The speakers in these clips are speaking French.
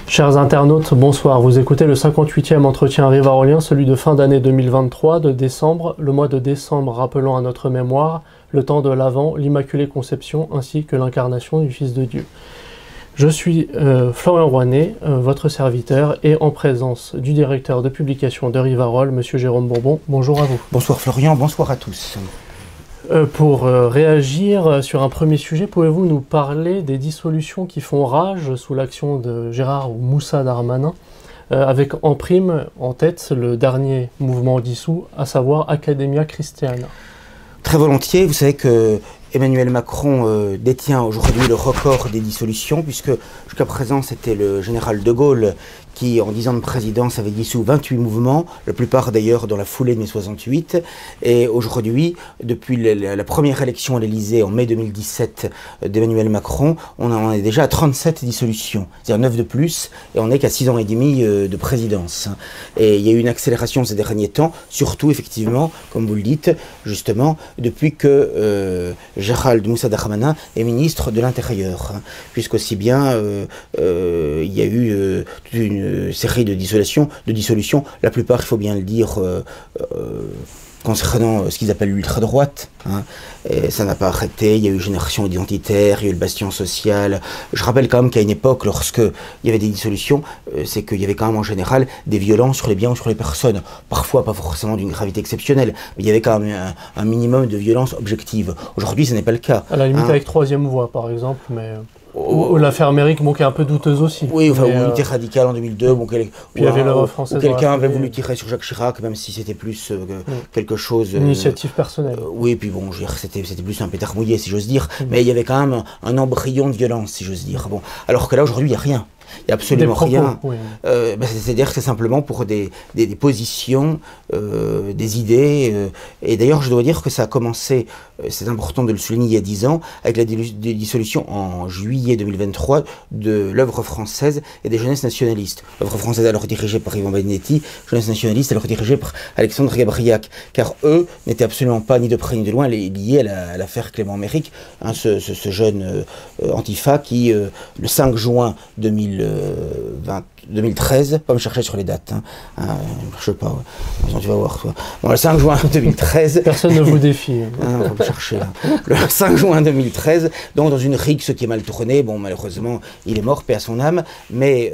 Chers internautes, bonsoir. Vous écoutez le 58e entretien rivarolien, celui de fin d'année 2023, de décembre. Le mois de décembre rappelant à notre mémoire le temps de l'Avent, l'Immaculée Conception ainsi que l'incarnation du Fils de Dieu. Je suis Florian Rouanet, votre serviteur, et en présence du directeur de publication de Rivarol, Monsieur Jérôme Bourbon. Bonjour à vous. Bonsoir Florian, bonsoir à tous. Pour réagir sur un premier sujet, pouvez-vous nous parler des dissolutions qui font rage sous l'action de Gérard ou Moussa Darmanin, avec en prime, en tête, le dernier mouvement dissous, à savoir Academia Christiana? Très volontiers, vous savez que Emmanuel Macron détient aujourd'hui le record des dissolutions, puisque jusqu'à présent c'était le général de Gaulle qui, en 10 ans de présidence, avait dissous 28 mouvements, la plupart d'ailleurs dans la foulée de mai 68. Et aujourd'hui, depuis la première élection à l'Élysée en mai 2017 d'Emmanuel Macron, on en est déjà à 37 dissolutions, c'est-à-dire 9 de plus, et on n'est qu'à 6 ans et demi de présidence. Et il y a eu une accélération ces derniers temps, surtout effectivement, comme vous le dites, justement, depuis que Gérald Moussa Darmanin est ministre de l'Intérieur, puisqu'aussi bien il y a eu toute une série de dissolutions, la plupart, il faut bien le dire, concernant ce qu'ils appellent l'ultra-droite, et ça n'a pas arrêté. Il y a eu Génération Identitaire, il y a eu le Bastion Social. Je rappelle quand même qu'à une époque, lorsque il y avait des dissolutions, c'est qu'il y avait quand même en général des violences sur les biens ou sur les personnes, parfois pas forcément d'une gravité exceptionnelle, mais il y avait quand même un minimum de violence objective. Aujourd'hui, ce n'est pas le cas. À la limite avec Troisième Voie, par exemple, mais... Ou l'affaire Méric, bon, qui est un peu douteuse aussi. Oui, enfin, ou l'unité radicale en 2002. Bon, puis il y avait l'œuvre française. Quelqu'un avait voulu tirer sur Jacques Chirac, même si c'était plus quelque chose... Une initiative personnelle. Oui, puis bon, c'était plus un pétard mouillé, si j'ose dire. Mais il y avait quand même un embryon de violence, si j'ose dire. Bon, alors que là, aujourd'hui, il n'y a rien. Il n'y a absolument rien. Oui. C'est-à-dire que c'est simplement pour des positions, des idées. Et d'ailleurs, je dois dire que ça a commencé, c'est important de le souligner, il y a 10 ans, avec la dissolution en juillet 2023 de l'œuvre française et des jeunesses nationalistes. L'œuvre française alors dirigée par Yvan Benedetti, jeunesse nationaliste alors dirigée par Alexandre Gabriac. Car eux n'étaient absolument pas, ni de près ni de loin, liés à l'affaire Clément Méric, ce jeune antifa qui, le 5 juin 2013, pas me chercher sur les dates, je sais pas, tu vas voir toi. Bon, le 5 juin 2013... Personne ne vous défie. On va me chercher là. Le 5 juin 2013, donc dans une rixe qui est mal tournée, bon malheureusement il est mort, paix à son âme, mais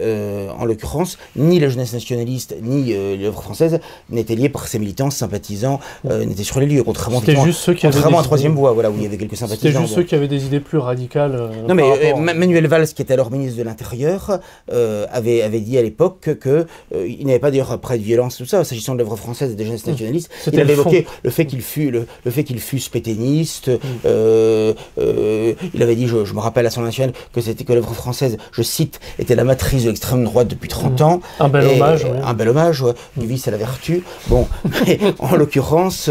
en l'occurrence, ni la jeunesse nationaliste, ni l'œuvre française n'étaient liés par ses militants, sympathisants, n'étaient sur les lieux, contrairement à Troisième Voie, voilà, où il y avait quelques sympathisants. C'était juste ceux qui avaient des idées plus radicales. Non mais Manuel Valls, qui était alors ministre de l'Intérieur, avait dit à l'époque qu'il n'avait pas d'ailleurs pas de violence, tout ça, s'agissant de l'œuvre française et des jeunesses nationalistes. Il avait évoqué le fait qu'il fût pétainiste. Il avait dit, je me rappelle à l'Assemblée nationale, que l'œuvre française, je cite, était la matrice de l'extrême droite depuis 30 ans. Un bel hommage. Un bel hommage, ouais, du vice à la vertu. Bon, mais en l'occurrence,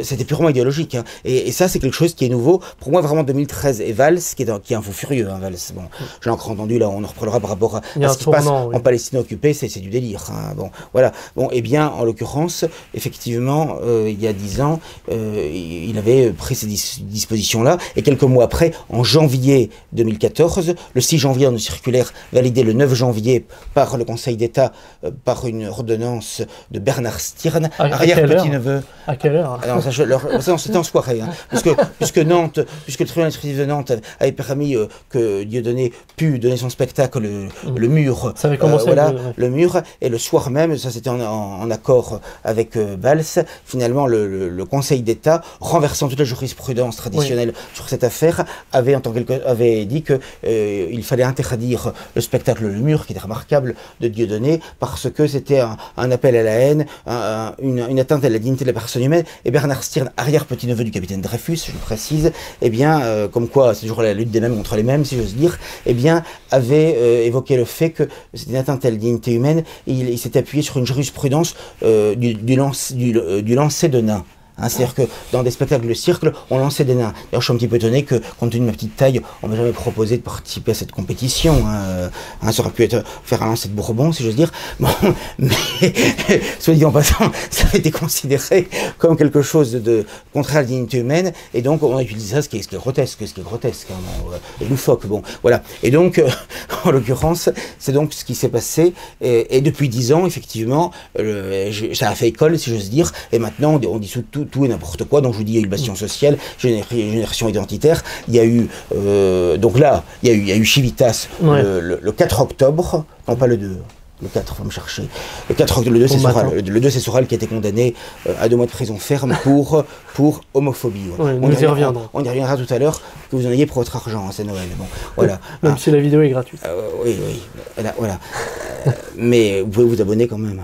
c'était purement idéologique. Et ça, c'est quelque chose qui est nouveau. Pour moi, vraiment, 2013 et Valls, qui est un fou furieux, Valls. Bon, j'ai encore entendu, là, on en reparlera par rapport à ce qui se passe en Palestine occupée, c'est du délire. Bon, voilà. Bon, eh bien, en l'occurrence, effectivement, il y a 10 ans, il avait pris ces dispositions-là, et quelques mois après, en janvier 2014, le 6 janvier, en circulaire validé le 9 janvier par le Conseil d'État, par une ordonnance de Bernard Stirn, arrière-petit-neveu. À quelle heure? C'était en soirée, puisque le tribunal administratif de Nantes avait permis que Dieudonné pût donner son spectacle, le mur. Ça avait commencé le mur, et le soir même, ça c'était en accord avec Valls, finalement le Conseil d'État, renversant toute la jurisprudence traditionnelle sur cette affaire, avait dit qu'il fallait interdire le spectacle Le Mur, qui était remarquable, de Dieudonné, parce que c'était un appel à la haine, une atteinte à la dignité de la personne humaine. Et Bernard Stirn, arrière-petit-neveu du capitaine Dreyfus, je le précise, eh bien, comme quoi c'est toujours la lutte des mêmes contre les mêmes, si j'ose dire, eh bien, avait évoqué le fait que c'était une atteinte à la dignité humaine, et il s'est appuyé sur une jurisprudence du lancer de nains. Hein, c'est-à-dire que dans des spectacles de cirque, on lançait des nains. D'ailleurs, je suis un petit peu étonné que, compte tenu de ma petite taille, on m'a jamais proposé de participer à cette compétition. Ça aurait pu faire un lancer de Bourbon, si j'ose dire. Bon, mais, soit dit en passant, ça a été considéré comme quelque chose de contraire à la dignité humaine, et donc on a utilisé ça, ce qui est grotesque, hein, et loufoque, bon, voilà. Et donc, en l'occurrence, c'est donc ce qui s'est passé, et depuis 10 ans, effectivement, ça a fait école, si j'ose dire, et maintenant, on dissout tout et n'importe quoi. Donc je vous dis, il y a eu le bastion social, génération identitaire, il y a eu, donc là, il y a eu Civitas le 4 octobre, non pas le 2, le 4, faut me chercher. Le 4 octobre, le 2 c'est Soral qui a été condamné à 2 mois de prison ferme pour homophobie. Ouais, on y reviendra tout à l'heure, que vous en ayez pour votre argent, hein, c'est Noël. Bon, voilà. Même si la vidéo est gratuite. Oui, voilà. Mais vous pouvez vous abonner quand même.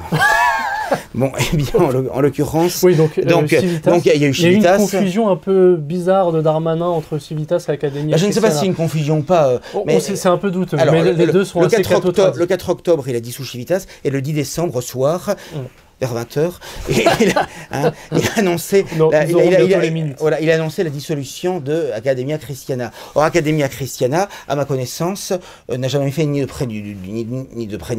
Bon, eh bien, en l'occurrence, oui, donc il y a eu Civitas. Il y a eu une confusion un peu bizarre de Darmanin entre Civitas et Académie. Je ne sais pas si c'est une confusion ou pas. Mais c'est un peu douteux. Alors, mais les deux sont assez catho-tradis. Le 4 octobre, il a dissous Civitas, et le 10 décembre, au soir, vers 20h, il a annoncé il a annoncé la dissolution de Academia Christiana. Or, Academia Christiana, à ma connaissance, n'a jamais fait ni de près ni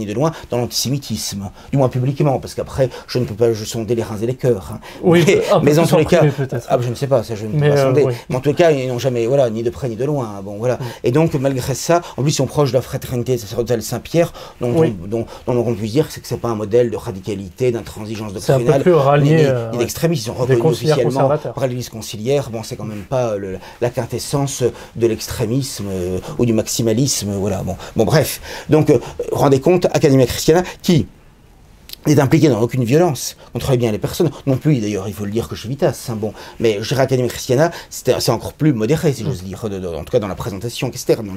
de loin dans l'antisémitisme, du moins publiquement, parce qu'après, je ne peux pas sonder les reins et les cœurs. Hein. Oui, mais en tous les cas, je ne sais pas, ça je ne peux pas sonder. Oui. Mais en tous les cas, ils n'ont jamais, ni de près ni de loin. Hein. Bon, voilà. Et donc, malgré ça, en plus, ils sont proches de la fraternité sacerdotale Saint-Pierre, dont on peut dire que c'est pas un modèle de radicalité, d'intransigeance doctrinale. C'est un peu plus rallié. Ni d'extrémistes, ils sont reconnus officiellement par l'Église conciliaire. Bon, c'est quand même pas la quintessence de l'extrémisme ou du maximalisme. Voilà. Bon, bref. Donc, rendez compte, Academia Christiana, qui n'est impliqué dans aucune violence contre les biens et les personnes, non plus d'ailleurs, il faut le dire, que Civitas. Hein, bon, mais je dirais Academia Christiana, c'est encore plus modéré, si j'ose dire, en tout cas dans la présentation externe,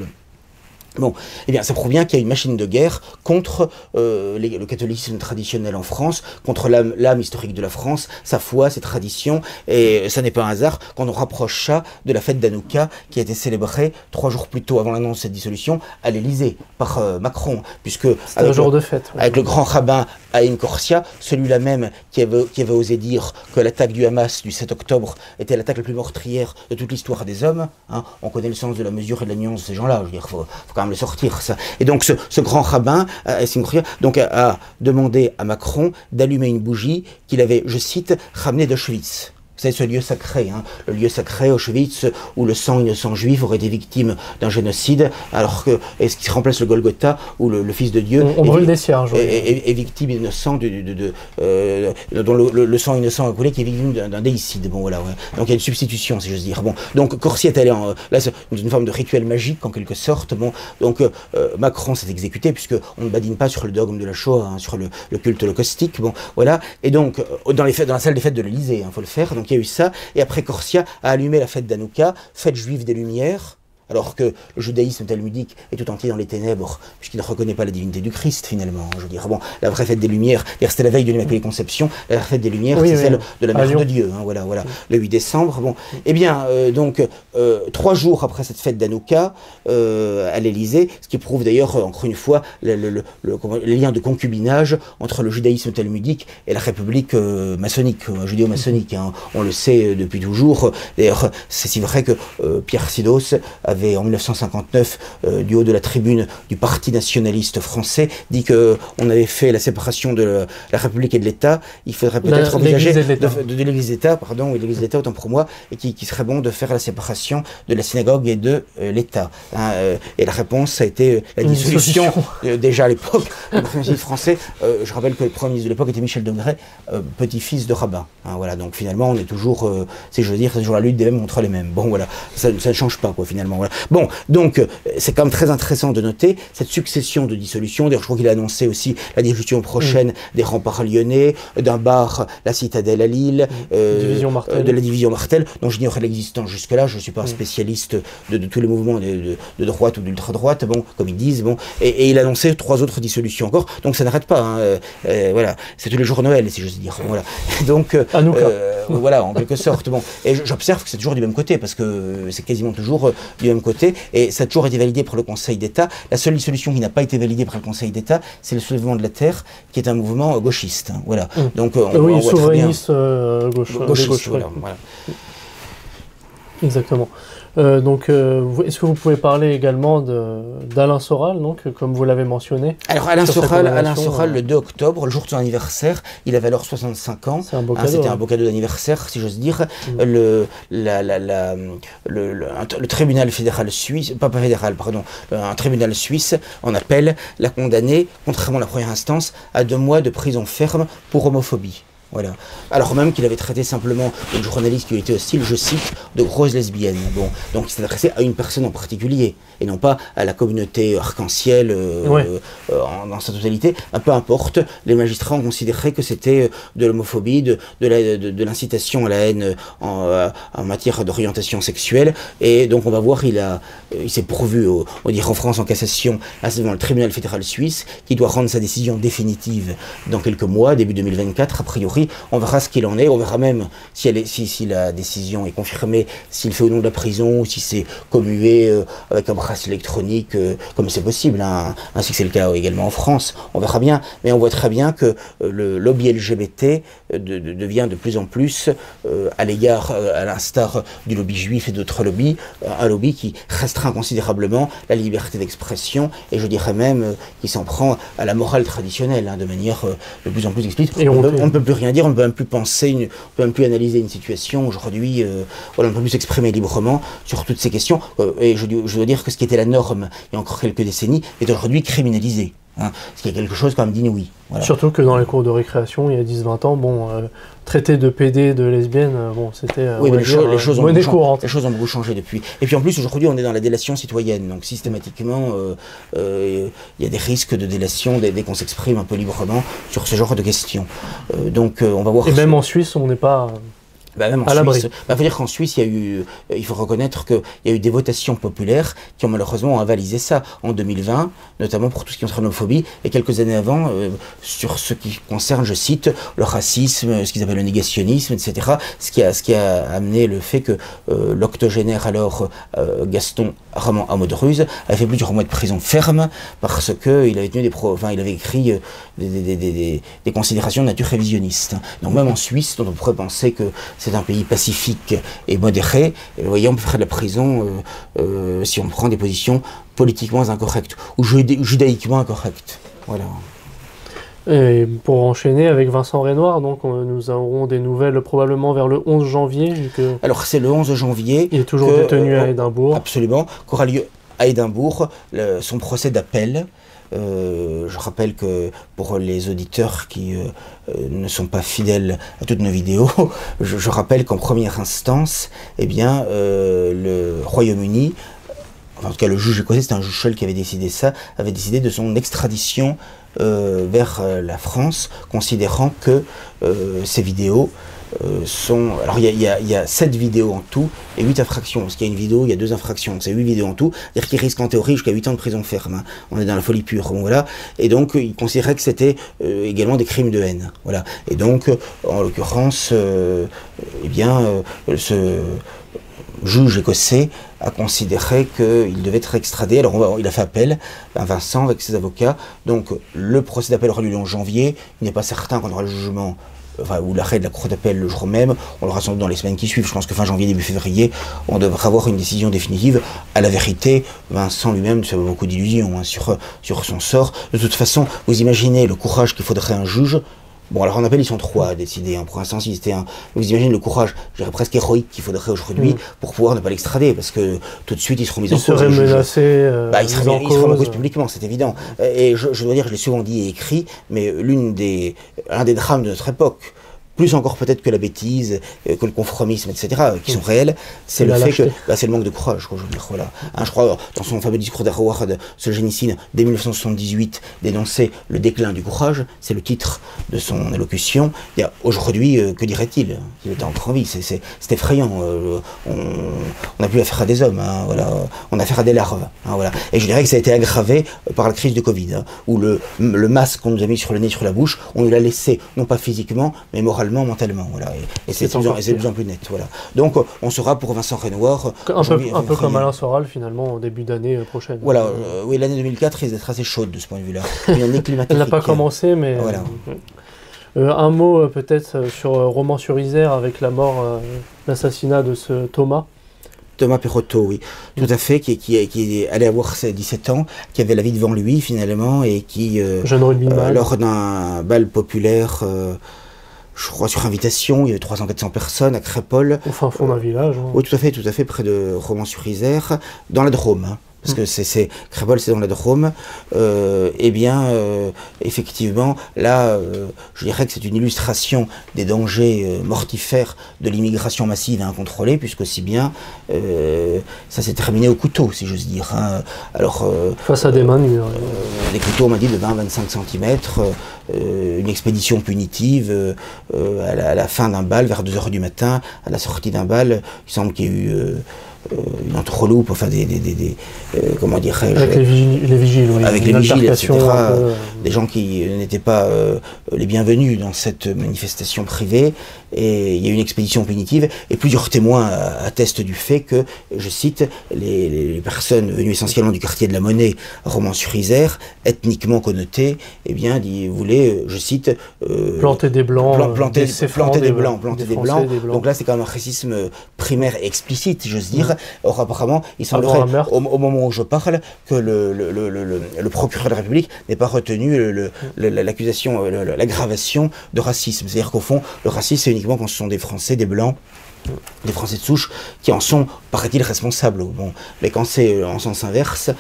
Bon, eh bien, ça prouve bien qu'il y a une machine de guerre contre le catholicisme traditionnel en France, contre l'âme historique de la France, sa foi, ses traditions, et ça n'est pas un hasard quand on rapproche ça de la fête d'Hanouka qui a été célébrée 3 jours plus tôt avant l'annonce de cette dissolution à l'Élysée par Macron, puisque c'était un jour de fête, avec le grand rabbin Haïm Korsia, celui-là même qui avait osé dire que l'attaque du Hamas du 7 octobre était l'attaque la plus meurtrière de toute l'histoire des hommes. Hein, on connaît le sens de la mesure et de la nuance de ces gens-là. Je veux dire, faut quand même le sortir, ça. Et donc, ce grand rabbin, a demandé à Macron d'allumer une bougie qu'il avait, je cite, ramenée d'Auschwitz. C'est ce lieu sacré, hein, le lieu sacré Auschwitz, où le sang innocent juif aurait été victime d'un génocide, alors que, et ce qui remplace le Golgotha, où le Fils de Dieu on brûle des cierges, est victime innocent dont le sang innocent a coulé, qui est victime d'un déicide. Bon, voilà, ouais. Donc il y a une substitution, si j'ose dire. Bon, donc Corsi est allé là, c'est une forme de rituel magique en quelque sorte. Bon, donc Macron s'est exécuté puisque on ne badine pas sur le dogme de la Shoah, hein, sur le culte holocaustique. Bon, voilà. Et donc dans la salle des fêtes de l'Élysée, il faut le faire. Donc il y a eu ça, et après Corsia a allumé la fête d'Hanouka, fête juive des Lumières, alors que le judaïsme talmudique est tout entier dans les ténèbres, puisqu'il ne reconnaît pas la divinité du Christ, finalement. Je veux dire, bon, la vraie fête des Lumières, c'était la veille de l'Immaculée Conception, la fête des Lumières, c'est celle de la Mère de Dieu, hein, voilà, le 8 décembre. Bon, eh bien, 3 jours après cette fête d'Hanouka, à l'Élysée, ce qui prouve d'ailleurs, encore une fois, les liens de concubinage entre le judaïsme talmudique et la République maçonnique, judéo-maçonnique, hein, on le sait depuis toujours. D'ailleurs, c'est si vrai que Pierre Sidos avait en 1959, du haut de la tribune du Parti nationaliste français, dit qu'on avait fait la séparation de la République et de l'État. Il faudrait peut-être envisager de l'Église d'État, ou de l'Église d'État autant pour moi, et qu'il serait bon de faire la séparation de la synagogue et de l'État. Hein, et la réponse a été la dissolution, déjà à l'époque, du Premier ministre français. Je rappelle que le Premier ministre de l'époque était Michel Degré, petit-fils de rabbin. Hein, voilà, donc finalement, on est toujours, si je veux dire, c'est toujours la lutte des mêmes contre les mêmes. Bon, voilà, ça ne change pas, quoi, finalement. Voilà. Bon, donc, c'est quand même très intéressant de noter cette succession de dissolutions. D'ailleurs, je crois qu'il a annoncé aussi la dissolution prochaine des remparts lyonnais, d'un bar, la Citadelle à Lille, de la division Martel, dont j'ignorais l'existence jusque-là. Je ne suis pas un spécialiste de tous les mouvements de droite ou d'ultra-droite, bon, comme ils disent, bon, et il a annoncé 3 autres dissolutions encore, donc ça n'arrête pas, hein, voilà, c'est tous les jours Noël, si j'ose dire, voilà. Donc, voilà, en quelque sorte, bon, et j'observe que c'est toujours du même côté, parce que c'est quasiment toujours du deuxième côté, et ça a toujours été validé par le Conseil d'État. La seule solution qui n'a pas été validée par le Conseil d'État, c'est le Soulèvement de la Terre, qui est un mouvement gauchiste. Hein, voilà. Donc, oui, souverainiste gauchiste. Voilà. Exactement. Est-ce que vous pouvez parler également d'Alain Soral, donc, comme vous l'avez mentionné? Alors Alain Soral, le 2 octobre, le jour de son anniversaire, il avait alors 65 ans. C'est un beau cadeau. C'était un beau cadeau d'anniversaire, si j'ose dire. Le tribunal fédéral suisse, pas fédéral, pardon, un tribunal suisse en appel l'a condamné, contrairement à la première instance, à 2 mois de prison ferme pour homophobie. Voilà. Alors même qu'il avait traité simplement une journaliste qui lui était hostile, je cite, de grosse lesbienne. Bon, donc il s'est adressé à une personne en particulier, et non pas à la communauté arc-en-ciel dans sa totalité. Peu importe, les magistrats ont considéré que c'était de l'homophobie, de l'incitation à la haine en matière d'orientation sexuelle, et donc on va voir, il s'est pourvu, on dirait en France, en cassation, devant le tribunal fédéral suisse, qui doit rendre sa décision définitive dans quelques mois, début 2024, a priori. On verra ce qu'il en est, on verra même si la décision est confirmée, s'il fait au nom de la prison, ou si c'est commué avec un bracelet électronique, comme c'est possible, hein, ainsi que c'est le cas également en France. On verra bien, mais on voit très bien que le lobby LGBT devient de plus en plus, à l'égard, à l'instar du lobby juif et d'autres lobbies, un lobby qui restreint considérablement la liberté d'expression, et je dirais même qui s'en prend à la morale traditionnelle, hein, de manière de plus en plus explicite. On ne peut plus rien dire, on ne peut même plus penser, on ne peut même plus analyser une situation aujourd'hui, on ne peut plus s'exprimer librement sur toutes ces questions, et je dois dire que ce qui était la norme il y a encore quelques décennies est aujourd'hui criminalisé, hein, ce qui est quelque chose quand même d'inouï. Voilà. Surtout que dans les cours de récréation, il y a 10-20 ans, bon, traiter de PD, de lesbienne, bon, c'était les choses monnaie courante. Les choses ont beaucoup changé depuis. Et puis en plus, aujourd'hui, on est dans la délation citoyenne, donc systématiquement, il y a des risques de délation dès qu'on s'exprime un peu librement sur ce genre de questions. Donc on va voir. Et même en Suisse, on n'est pas... Même en Suisse, faut dire qu'en Suisse, il faut reconnaître qu'il y a eu des votations populaires qui ont malheureusement avalisé ça en 2020, notamment pour tout ce qui concerne l'homophobie, et quelques années avant, sur ce qui concerne, je cite, le racisme, ce qu'ils appellent le négationnisme, etc. Ce qui a amené le fait que l'octogénaire alors Gaston Ramon Amodruz avait fait plusieurs mois de prison ferme parce qu'il avait tenu il avait écrit des considérations de nature révisionniste. Donc même en Suisse, dont on pourrait penser que c'est un pays pacifique et modéré, vous voyez, on peut faire de la prison si on prend des positions politiquement incorrectes ou judaïquement incorrectes. Voilà. Et pour enchaîner avec Vincent Renoir, donc nous aurons des nouvelles probablement vers le 11 janvier. Alors c'est le 11 janvier. Il est toujours détenu à Édimbourg. Absolument, qu'aura lieu à Édimbourg son procès d'appel. Je rappelle que pour les auditeurs qui ne sont pas fidèles à toutes nos vidéos, je rappelle qu'en première instance, eh bien, le Royaume-Uni, en tout cas le juge écossais, c'est un juge seul qui avait décidé ça, avait décidé de son extradition vers la France, considérant que ces vidéos sont... Alors il y a 7 vidéos en tout et 8 infractions, parce qu'il y a une vidéo, il y a 2 infractions, c'est 8 vidéos en tout, c'est-à-dire qu'ils risquent en théorie jusqu'à 8 ans de prison ferme, hein. On est dans la folie pure, bon, voilà, et donc ils considéraient que c'était également des crimes de haine, voilà, et donc en l'occurrence, eh bien, ce juge écossais a considéré qu'il devait être extradé. Alors il a fait appel à Vincent avec ses avocats, donc le procès d'appel aura lieu en janvier, il n'est pas certain qu'on aura le jugement ou l'arrêt de la cour d'appel le jour même, on l'aura sans doute dans les semaines qui suivent. Je pense que fin janvier, début février, on devra avoir une décision définitive. À la vérité, Vincent lui-même ne se fait beaucoup d'illusions, hein, sur son sort. De toute façon, vous imaginez le courage qu'il faudrait à un juge. Bon, alors en appel, ils sont 3 à décider, hein. Pour l'instant, si c'était vous imaginez le courage, je dirais presque héroïque qu'il faudrait aujourd'hui pour pouvoir ne pas l'extrader, parce que tout de suite, ils seront mis en cause. Ils seraient menacés. Il sera mis en cause publiquement, c'est évident. Et je dois dire, je l'ai souvent dit et écrit, mais l'un des drames de notre époque, plus encore peut-être que la bêtise, que le conformisme, etc., qui sont réels, c'est le fait que c'est le manque de courage, quoi, je veux dire, voilà. Hein, je crois, dans son fameux discours d'Howard, Solzhenitsyn, dès 1978, dénonçait le déclin du courage, c'est le titre de son allocution. Aujourd'hui, que dirait-il? Il était encore en vie, c'est effrayant. On n'a plus affaire à des hommes, hein, voilà. On a affaire à des larves, hein, voilà. Et je dirais que ça a été aggravé par la crise de Covid, hein, où le masque qu'on nous a mis sur le nez, sur la bouche, on nous l'a laissé, non pas physiquement, mais moralement, moralement, mentalement. Voilà. Et c'est de plus en plus net. Voilà. Donc on sera pour Vincent Renoir. Un peu comme Alain Soral finalement, en début d'année prochaine. Voilà, oui, l'année 2004 risque d'être assez chaude de ce point de vue-là. Elle n'a pas commencé, mais... Voilà. Un mot peut-être sur Romans-sur-Isère avec la mort, l'assassinat de ce Thomas. Thomas Perrotto, oui, tout à fait, qui allait avoir ses 17 ans, qui avait la vie devant lui finalement, et qui, lors d'un bal populaire, je crois sur invitation, il y avait 300-400 personnes à Crépol. Au fin fond d'un village. Hein. Oui, tout à fait, près de Romans-sur-Isère, dans la Drôme. Hein. Parce que Crépol, c'est dans la Drôme, effectivement, là, je dirais que c'est une illustration des dangers mortifères de l'immigration massive et incontrôlée, puisqu'aussi bien, ça s'est terminé au couteau, si j'ose dire. Hein. Alors, face à des mains nues. Les couteaux, on m'a dit, de 20-25 cm, une expédition punitive, à la fin d'un bal, vers 2 h du matin, à la sortie d'un bal, il semble qu'il y ait eu... une entreloupe, enfin comment dirais-je... Avec les vigiles, oui. Avec les vigiles, etc. Des gens qui n'étaient pas les bienvenus dans cette manifestation privée. Et il y a eu une expédition punitive. Et plusieurs témoins attestent du fait que, je cite, les personnes venues essentiellement du quartier de la Monnaie, Romans-sur-Isère, ethniquement connotées, eh bien, voulaient, je cite... planter des Blancs. Planter des Blancs. Donc là, c'est quand même un racisme primaire et explicite, j'ose dire. Or, apparemment, il semblerait, au moment où je parle, que le procureur de la République n'ait pas retenu l'accusation, l'aggravation de racisme. C'est-à-dire qu'au fond, le racisme, c'est uniquement quand ce sont des Français, des Blancs, des Français de souche, qui en sont, paraît-il, responsables. Bon, mais quand c'est en sens inverse,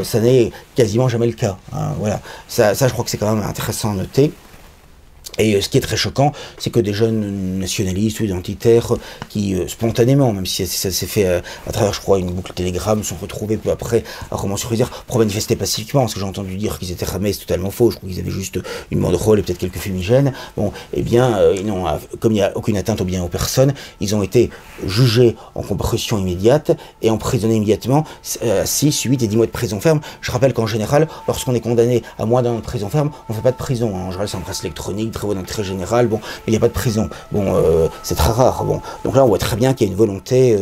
ça n'est quasiment jamais le cas. Hein, voilà. Ça, je crois que c'est quand même intéressant à noter. Et ce qui est très choquant, c'est que des jeunes nationalistes ou identitaires qui, spontanément, même si ça s'est fait à travers, je crois, une boucle Telegram, sont retrouvés peu après à Romans-sur-Isère pour manifester pacifiquement, parce que j'ai entendu dire qu'ils étaient ramés, c'est totalement faux, je crois qu'ils avaient juste une banderole et peut-être quelques fumigènes. Bon, eh bien, comme il n'y a aucune atteinte au bien aux personnes, ils ont été jugés en comparution immédiate et emprisonnés immédiatement, 6, 8 et 10 mois de prison ferme. Je rappelle qu'en général, lorsqu'on est condamné à moins d'un an de prison ferme, on ne fait pas de prison. Hein. En général, c'est en presse électronique, d'intérêt général, bon, mais il n'y a pas de prison. Bon, c'est très rare. Bon. Donc là, on voit très bien qu'il y a une volonté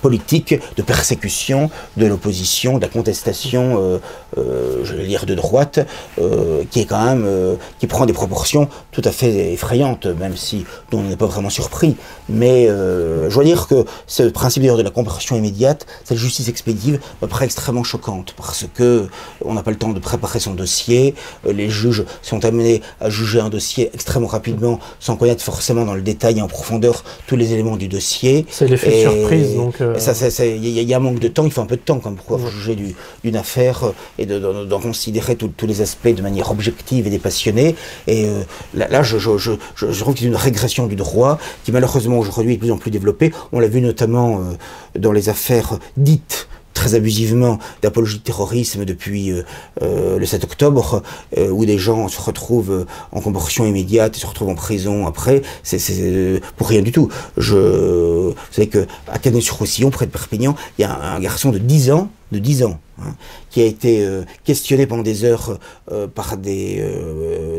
politique de persécution de l'opposition, de la contestation, je vais dire de droite, qui est quand même, qui prend des proportions tout à fait effrayantes, même si on n'est pas vraiment surpris. Mais je dois dire que ce principe d'ailleurs de la comparution immédiate, cette justice expéditive, me paraît extrêmement choquante, parce que on n'a pas le temps de préparer son dossier, les juges sont amenés à juger un dossier extrêmement rapidement, sans connaître forcément dans le détail et en profondeur tous les éléments du dossier. C'est l'effet de surprise, donc... Il y a un manque de temps, il faut un peu de temps pour pouvoir juger d'une affaire et d'en considérer tous les aspects de manière objective et dépassionnée. Et là, je trouve que c'est une régression du droit qui malheureusement aujourd'hui est de plus en plus développée. On l'a vu notamment dans les affaires dites très abusivement d'apologie de terrorisme depuis le 7 octobre, où des gens se retrouvent en comparution immédiate et se retrouvent en prison après, c'est pour rien du tout. Vous savez qu'à Canet-sur-Roussillon, près de Perpignan, il y a un garçon de 10 ans, hein, qui a été questionné pendant des heures par des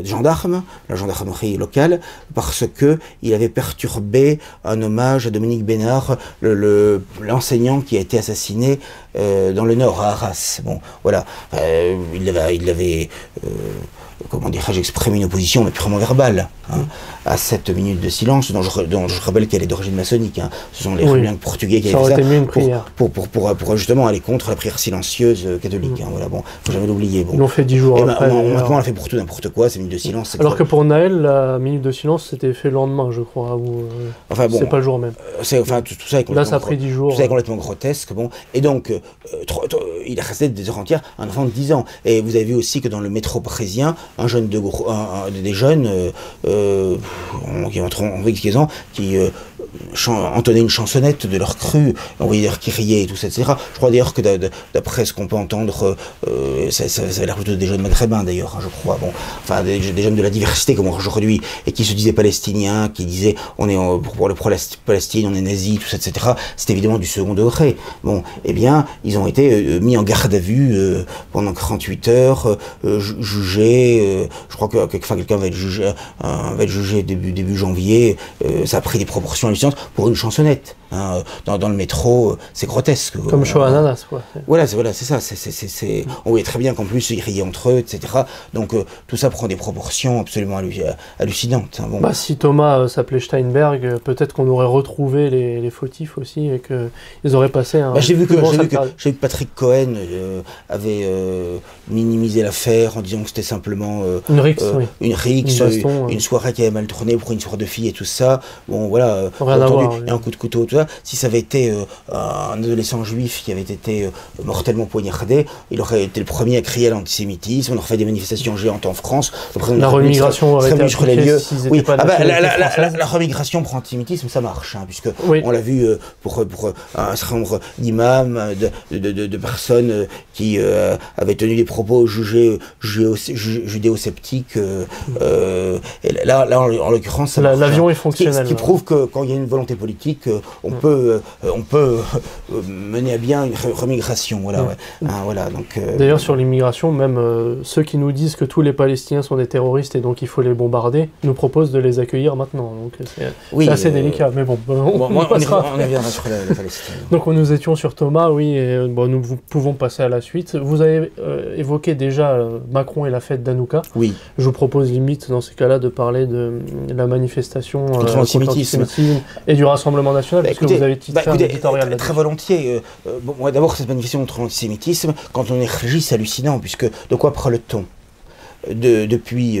gendarmes, la gendarmerie locale, parce que il avait perturbé un hommage à Dominique Bénard, l'enseignant qui a été assassiné dans le Nord, à Arras. Bon, voilà, il avait comment dirais-je, exprimé une opposition, mais purement verbale, hein, à cette minute de silence, dont je rappelle qu'elle est d'origine maçonnique. Hein. Ce sont les Républicains portugais qui avaient fait ça pour justement aller contre la prière silencieuse catholique. Hein, voilà, bon, faut jamais l'oublier. Bon. Ils l'ont fait 10 jours après. Maintenant, on l'a fait pour tout n'importe quoi, ces minutes de silence. Alors que pour Naël, la minute de silence, c'était fait le lendemain, je crois. Enfin bon, c'est pas le jour même. Enfin, tout ça est complètement... Là, ça a pris 10 jours. Tout ça est complètement grotesque. Bon. Et donc, il est resté des heures entières un enfant de 10 ans. Et vous avez vu aussi que dans le métro parisien, des jeunes qui entrent en 10 ans, qui entonner une chansonnette de leur cru, on voyait dire qu'ils riaient et tout ça, etc. Je crois d'ailleurs que d'après ce qu'on peut entendre, ça a l'air plutôt des jeunes maghrébins d'ailleurs, hein, je crois, bon, enfin des jeunes de la diversité comme aujourd'hui, et qui se disaient palestiniens, qui disaient on est pour le pro-Palestine, on est nazi, tout ça, etc. C'est évidemment du second degré. Bon, eh bien, ils ont été mis en garde à vue pendant 48 heures, jugés, je crois que quelqu'un va être jugé début janvier, ça a pris des proportions hallucinantes pour une chansonnette. Hein, dans le métro, c'est grotesque. Comme Show Ananas, quoi. Voilà, c'est ça. On voyait très bien qu'en plus ils riaient entre eux, etc. Donc tout ça prend des proportions absolument hallucinantes. Hein, bon. Bah, si Thomas s'appelait Steinberg, peut-être qu'on aurait retrouvé les fautifs aussi et qu'ils auraient passé un. J'ai vu que Patrick Cohen avait minimisé l'affaire en disant que c'était simplement une rixe, une soirée qui avait mal tourné pour une soirée de filles et tout ça. Bon, voilà. Rien à voir, et un coup de couteau, tout ça. Si ça avait été un adolescent juif qui avait été mortellement poignardé, il aurait été le premier à crier à l'antisémitisme. On aurait fait des manifestations géantes en France. La remigration aurait été sur les lieux. Oui. La remigration pour antisémitisme, ça marche, hein, puisque on l'a vu pour un certain nombre d'imams, de personnes qui avaient tenu des propos jugés judéo-sceptiques. Là, en l'occurrence, l'avion est fonctionnel. Ce qui prouve que quand il y a une volonté politique, on peut mener à bien une remigration. Voilà, ouais. Hein, voilà, donc, d'ailleurs, sur l'immigration, même ceux qui nous disent que tous les Palestiniens sont des terroristes et donc il faut les bombarder, nous proposent de les accueillir maintenant. Donc c'est assez délicat. Mais bon, on reviendra sur la Palestine. Donc nous étions sur Thomas, oui, et nous pouvons passer à la suite. Vous avez évoqué déjà Macron et la fête d'Hanouka. Oui. Je vous propose limite dans ces cas-là de parler de la manifestation contre l'antisémitisme et du Rassemblement national, parce que vous avez titré un éditorial là-dessus. Très volontiers. Moi, d'abord, cette manifestation contre l'antisémitisme, quand on est régi, c'est hallucinant, puisque de quoi parle-t-on depuis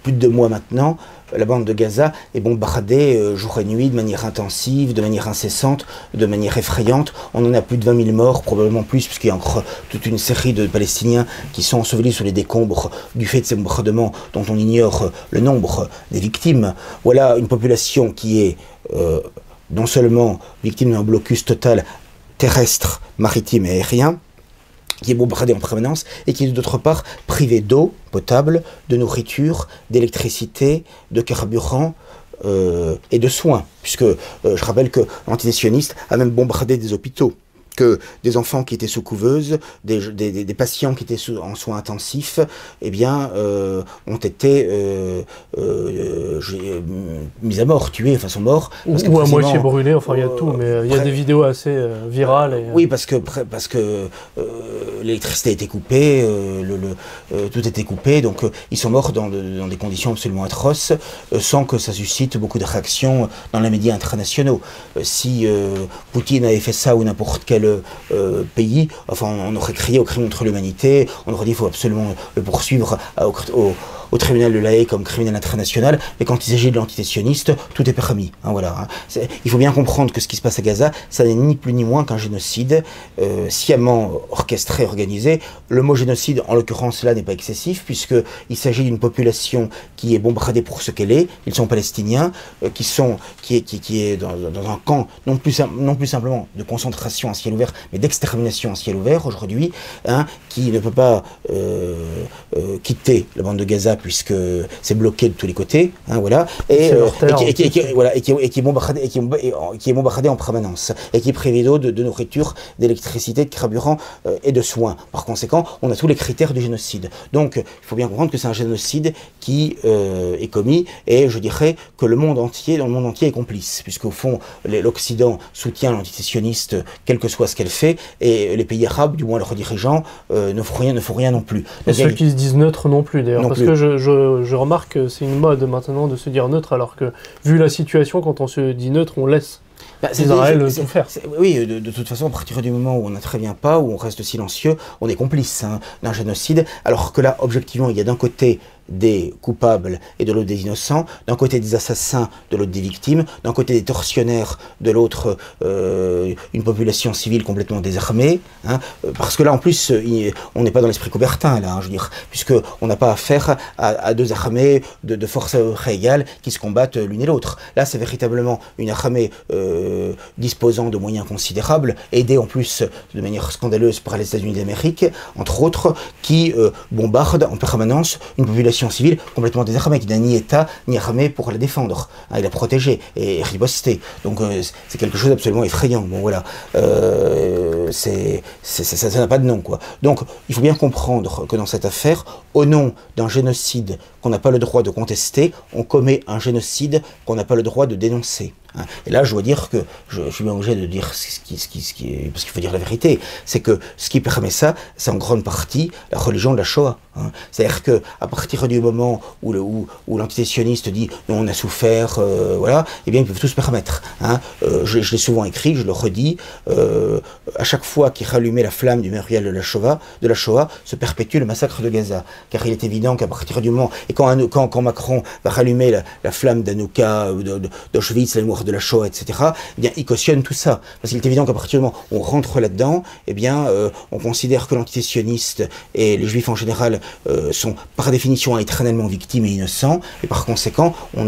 plus de 2 mois maintenant, la bande de Gaza est bombardée jour et nuit de manière intensive, de manière incessante, de manière effrayante. On en a plus de 20 000 morts, probablement plus, puisqu'il y a encore toute une série de Palestiniens qui sont ensevelis sous les décombres du fait de ces bombardements dont on ignore le nombre des victimes. Voilà une population qui est non seulement victime d'un blocus total terrestre, maritime et aérien, qui est bombardé en permanence et qui est d'autre part privé d'eau potable, de nourriture, d'électricité, de carburant et de soins. Puisque je rappelle que l'antisémitisme a même bombardé des hôpitaux, que des enfants qui étaient sous couveuse, des patients qui étaient en soins intensifs, eh bien, ont été mis à mort, tués, enfin sont morts. Ou à moitié brûlés, enfin il y a tout, mais il y a des vidéos assez virales. Oui, parce que l'électricité a été coupée, tout était coupé, donc ils sont morts dans des conditions absolument atroces, sans que ça suscite beaucoup de réactions dans les médias internationaux. Si Poutine avait fait ça ou n'importe quel pays, enfin on aurait crié au crime contre l'humanité, on aurait dit qu'il faut absolument le poursuivre au tribunal de l'Haye comme criminel international, mais quand il s'agit de l'antisémitisme, tout est permis. Hein, voilà, hein. Il faut bien comprendre que ce qui se passe à Gaza, ça n'est ni plus ni moins qu'un génocide sciemment orchestré, organisé. Le mot génocide, en l'occurrence là, n'est pas excessif, puisqu'il s'agit d'une population qui est bombardée pour ce qu'elle est. Ils sont palestiniens, qui est dans un camp, non plus simplement de concentration à ciel ouvert, mais d'extermination à ciel ouvert aujourd'hui, hein, qui ne peut pas quitter la bande de Gaza puisque c'est bloqué de tous les côtés, hein, voilà, et qui est bombardé en permanence, et qui est privé d'eau, de nourriture, d'électricité, de carburant et de soins. Par conséquent, on a tous les critères du génocide. Donc, il faut bien comprendre que c'est un génocide qui est commis, et je dirais que le monde entier est complice, puisqu'au fond, l'Occident soutient l'antisémitisme, quel que soit ce qu'elle fait, et les pays arabes, du moins leurs dirigeants, ne font rien non plus. Et ceux qui se disent neutres non plus, d'ailleurs, parce que je remarque que c'est une mode maintenant de se dire neutre, alors que, vu la situation, quand on se dit neutre, on laisse Israël tout faire. Oui, de toute façon, à partir du moment où on n'intervient pas, où on reste silencieux, on est complice d'un génocide, alors que là, objectivement, il y a d'un côté des coupables et de l'autre des innocents, d'un côté des assassins, de l'autre des victimes, d'un côté des tortionnaires, de l'autre une population civile complètement désarmée, hein, parce que là en plus on n'est pas dans l'esprit Coubertin là, hein, je veux dire, puisqu'on n'a pas affaire à deux armées de force égale qui se combattent l'une et l'autre. Là c'est véritablement une armée disposant de moyens considérables, aidée en plus de manière scandaleuse par les États-Unis d'Amérique, entre autres, qui bombarde en permanence une population civile complètement désarmée, qui n'a ni État ni armée pour la défendre, hein, et la protéger et riposter. Donc c'est quelque chose d'absolument effrayant. Bon voilà, ça n'a pas de nom quoi. Donc il faut bien comprendre que dans cette affaire, au nom d'un génocide qu'on n'a pas le droit de contester, on commet un génocide qu'on n'a pas le droit de dénoncer. Et là, je dois dire que je suis bien obligé de dire ce qui est, parce qu'il faut dire la vérité, c'est que ce qui permet ça, c'est en grande partie la religion de la Shoah. Hein. C'est-à-dire que à partir du moment où l'entité sioniste dit non, on a souffert, voilà, eh bien ils peuvent tout se permettre. Hein. Je l'ai souvent écrit, je le redis, à chaque fois qu'il rallumait la flamme du mémorial de la Shoah, se perpétue le massacre de Gaza. Car il est évident qu'à partir du moment, et quand Macron va rallumer la flamme d'Hanouka, d'Auschwitz, la mémoire de la Shoah, etc., eh bien, il cautionne tout ça. Parce qu'il est évident qu'à partir du moment où on rentre là-dedans, eh bien, on considère que l'entité sioniste et les juifs en général sont par définition éternellement victimes et innocents, et par conséquent, on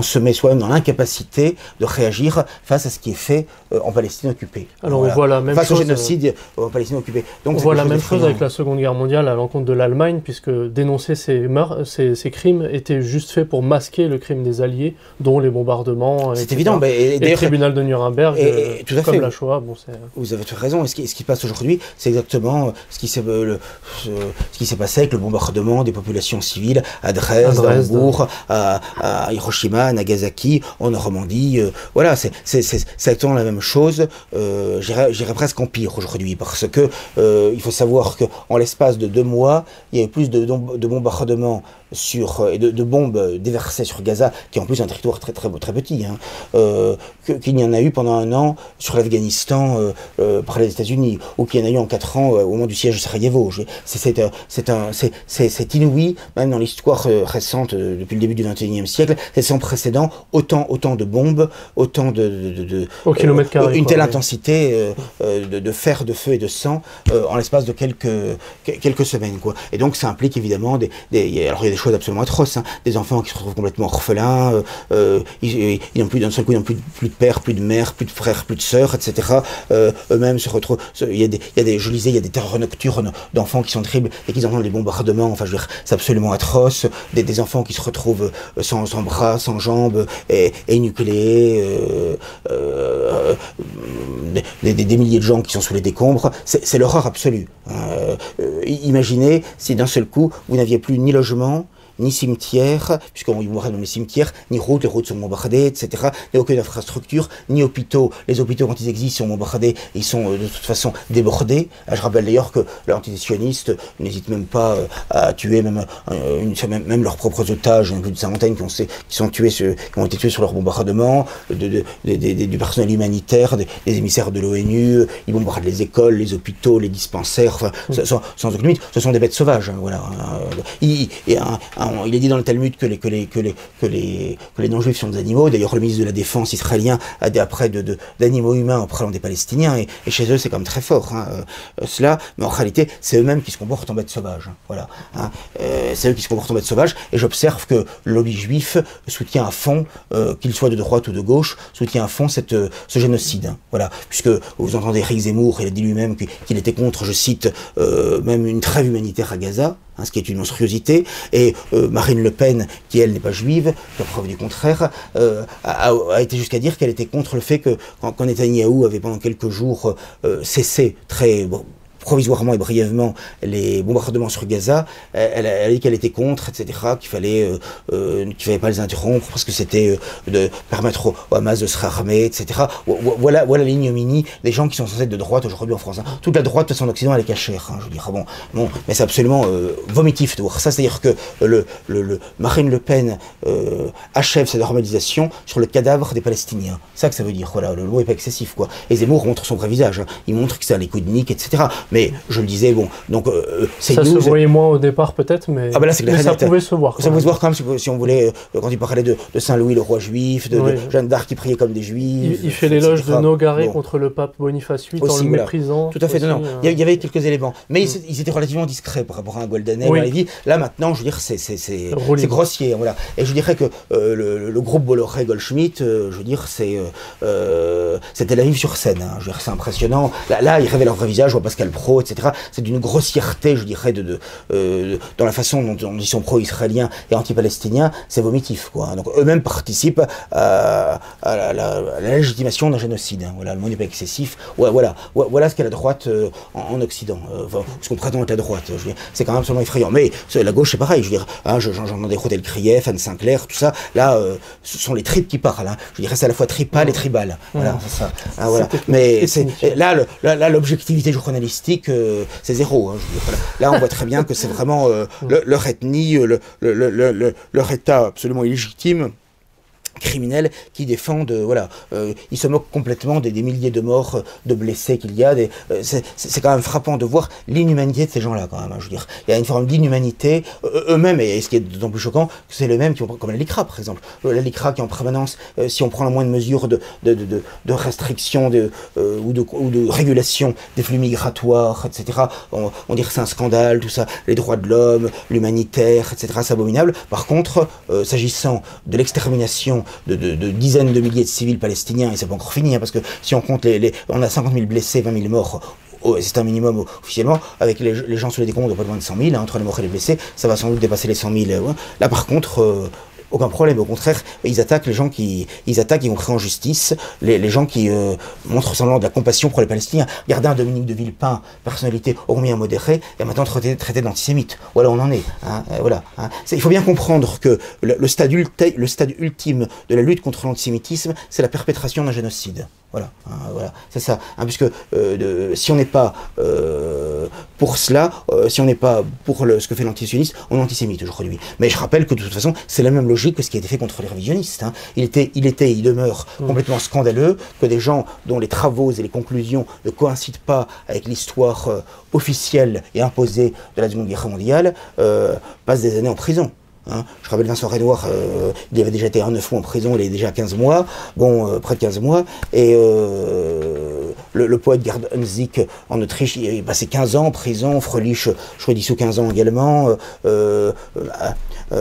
se met soi-même dans l'incapacité de réagir face à ce qui est fait en Palestine occupée. Alors voilà. On voit la même face chose, au génocide en Palestine occupée. Donc, on voit la même chose avec la Seconde Guerre mondiale à l'encontre de l'Allemagne, puisque dénoncer ces crimes était juste fait pour masquer le crime des Alliés, dont les bombardements. C'est évident. Et le tribunal de Nuremberg, tout à comme fait. La Shoah. Bon, vous avez raison. Et ce qui se passe aujourd'hui, c'est exactement ce qui s'est passé avec le bombardement des populations civiles à Dresde, à Hambourg, à Hiroshima, à Nagasaki, en Normandie. Voilà, c'est exactement la même chose. J'irais presque en pire aujourd'hui, parce que il faut savoir qu'en l'espace de 2 mois, il y a eu plus de bombardements et de bombes déversées sur Gaza, qui est en plus un territoire très petit, hein, qu'il n'y en a eu pendant 1 an sur l'Afghanistan par les États-Unis, ou qu'il y en a eu en 4 ans au moment du siège de Sarajevo. C'est inouï, même dans l'histoire récente depuis le début du XXIe siècle, c'est sans précédent, autant de bombes, autant au kilomètre carré, une telle intensité de fer, de feu et de sang en l'espace de quelques semaines, quoi. Et donc ça implique évidemment alors il y a des choses absolument atroces, hein. Des enfants qui se retrouvent complètement orphelins, ils n'ont plus d'un seul coup, ils n'ont plus de père, plus de mère, plus de frères, plus de sœurs, etc. Eux-mêmes se retrouvent, je lisais, il y a des terreurs nocturnes d'enfants qui sont terribles et qui entendent les bombardements, enfin je veux dire, c'est absolument atroce, des enfants qui se retrouvent sans bras, sans jambes, et énucléés, des milliers de gens qui sont sous les décombres, c'est l'horreur absolue. Imaginez si d'un seul coup, vous n'aviez plus ni logement, ni cimetière, puisqu'on mourrait dans les cimetières, ni routes, les routes sont bombardées, etc., ni aucune infrastructure, ni hôpitaux. Les hôpitaux, quand ils existent, sont bombardés, ils sont de toute façon débordés. Je rappelle d'ailleurs que l'entité sioniste n'hésite même pas à tuer même leurs propres otages, plus de 50 qui ont été tués sur leur bombardement, du personnel humanitaire, des émissaires de l'ONU, ils bombardent les écoles, les hôpitaux, les dispensaires, enfin, sans aucune limite, ce sont des bêtes sauvages, hein, voilà. Il est dit dans le Talmud que les non-juifs sont des animaux. D'ailleurs, le ministre de la Défense israélien a dit après d'animaux humains en parlant des Palestiniens. Et chez eux, c'est quand même très fort, hein, cela. Mais en réalité, c'est eux-mêmes qui se comportent en bêtes sauvages. Hein, voilà. Hein, c'est eux qui se comportent en bêtes sauvages. Et j'observe que le lobby juif soutient à fond, qu'il soit de droite ou de gauche, soutient à fond ce génocide. Hein, voilà. Puisque vous entendez Eric Zemmour, il a dit lui-même qu'il était contre, je cite, même une trêve humanitaire à Gaza. Hein, ce qui est une monstruosité, et Marine Le Pen, qui elle n'est pas juive, la preuve du contraire, a été jusqu'à dire qu'elle était contre le fait que quand Netanyahou avait pendant quelques jours cessé provisoirement et brièvement les bombardements sur Gaza, elle a dit qu'elle était contre, etc., qu'il fallait pas les interrompre parce que c'était de permettre au Hamas de se réarmer, etc. Voilà l'ignominie des gens qui sont censés être de droite aujourd'hui en France. Hein. Toute la droite de son Occident, elle est cachère. Hein, je veux dire, bon, mais c'est absolument vomitif de voir ça. C'est-à-dire que Marine Le Pen achève sa normalisation sur le cadavre des Palestiniens. C'est ça que ça veut dire. Voilà, le mot est pas excessif, quoi. Et Zemmour montre son vrai visage. Hein. Il montre que c'est un les coups de nique, etc. Mais je le disais, bon, donc c'est ça se voyait moins au départ peut-être, mais, là, mais ça pouvait se voir. Ça pouvait se voir quand même si on voulait, quand il parlait de Saint-Louis le roi juif, de Jeanne d'Arc qui priait comme des juifs. Il fait l'éloge de Nogaret contre le pape Boniface VIII en le méprisant. Tout à fait, non. Il y avait quelques éléments, mais ils étaient relativement discrets par rapport à un Goldenel. Là maintenant, je veux dire, c'est grossier, voilà. Et je dirais que le groupe Bolloré-Goldschmidt, je veux dire, c'était la vie sur scène. Hein. Je veux dire, c'est impressionnant. Là, ils révèlent leur vrai visage, je vois Pascal Praud, etc. C'est d'une grossièreté, je dirais, dans la façon dont ils sont pro-israéliens et anti-palestiniens, c'est vomitif, quoi. Donc eux-mêmes participent à la légitimation d'un génocide. Hein. Voilà, le mot n'est pas excessif. Voilà ce qu'est la droite en Occident. Ce qu'on prétend être la droite. C'est quand même absolument effrayant. Mais la gauche, c'est pareil. Je veux dire, hein, j'entendais Rodel Krief, Anne Sinclair, tout ça. Là, ce sont les tripes qui parlent. Hein. Je dirais, c'est à la fois tripal et tribal. Voilà, c'est ça. Ah, voilà. Mais là, l'objectivité journalistique, c'est zéro. Hein, je veux dire, voilà. Là, on voit très bien que c'est vraiment leur ethnie, leur état absolument illégitime, criminels qui défendent, ils se moquent complètement des milliers de morts, de blessés qu'il y a. C'est quand même frappant de voir l'inhumanité de ces gens-là, quand même. Hein, je veux dire, il y a une forme d'inhumanité eux-mêmes, et ce qui est d'autant plus choquant, que c'est les mêmes qui ont, comme la LICRA, par exemple. La LICRA qui en permanence, si on prend la moindre mesure de restriction ou de régulation des flux migratoires, etc., on dit que c'est un scandale, tout ça, les droits de l'homme, l'humanitaire, etc., c'est abominable. Par contre, s'agissant de l'extermination de dizaines de milliers de civils palestiniens, et c'est pas encore fini, hein, parce que si on compte on a 50 000 blessés, 20 000 morts, c'est un minimum officiellement, avec les gens sous les décombres, pas loin de 100 000, hein, entre les morts et les blessés, ça va sans doute dépasser les 100 000. Là par contre, aucun problème, au contraire, ils attaquent les gens ils attaquent, y compris en justice, les gens qui montrent semblant de la compassion pour les Palestiniens. Regardez un Dominique de Villepin, personnalité ô combien modérée, et maintenant traité d'antisémite. Voilà, on en est. Hein, voilà. Hein. Il faut bien comprendre que le stade ultime de la lutte contre l'antisémitisme, c'est la perpétration d'un génocide. Voilà, hein, voilà, c'est ça. Hein, puisque si on n'est pas pour cela, si on n'est pas pour ce que fait l'antisionisme, on est antisémite aujourd'hui. Mais je rappelle que de toute façon, c'est la même logique que ce qui a été fait contre les révisionnistes. Hein. Il demeure complètement scandaleux que des gens dont les travaux et les conclusions ne coïncident pas avec l'histoire officielle et imposée de la Seconde Guerre mondiale passent des années en prison. Hein. Je rappelle Vincent Redouard, il avait déjà été 9 mois en prison, il est déjà 15 mois, près de 15 mois, et le poète Gerd Hunzik en Autriche, il est passé 15 ans en prison, Fröhlich, je crois, dissous 15 ans également,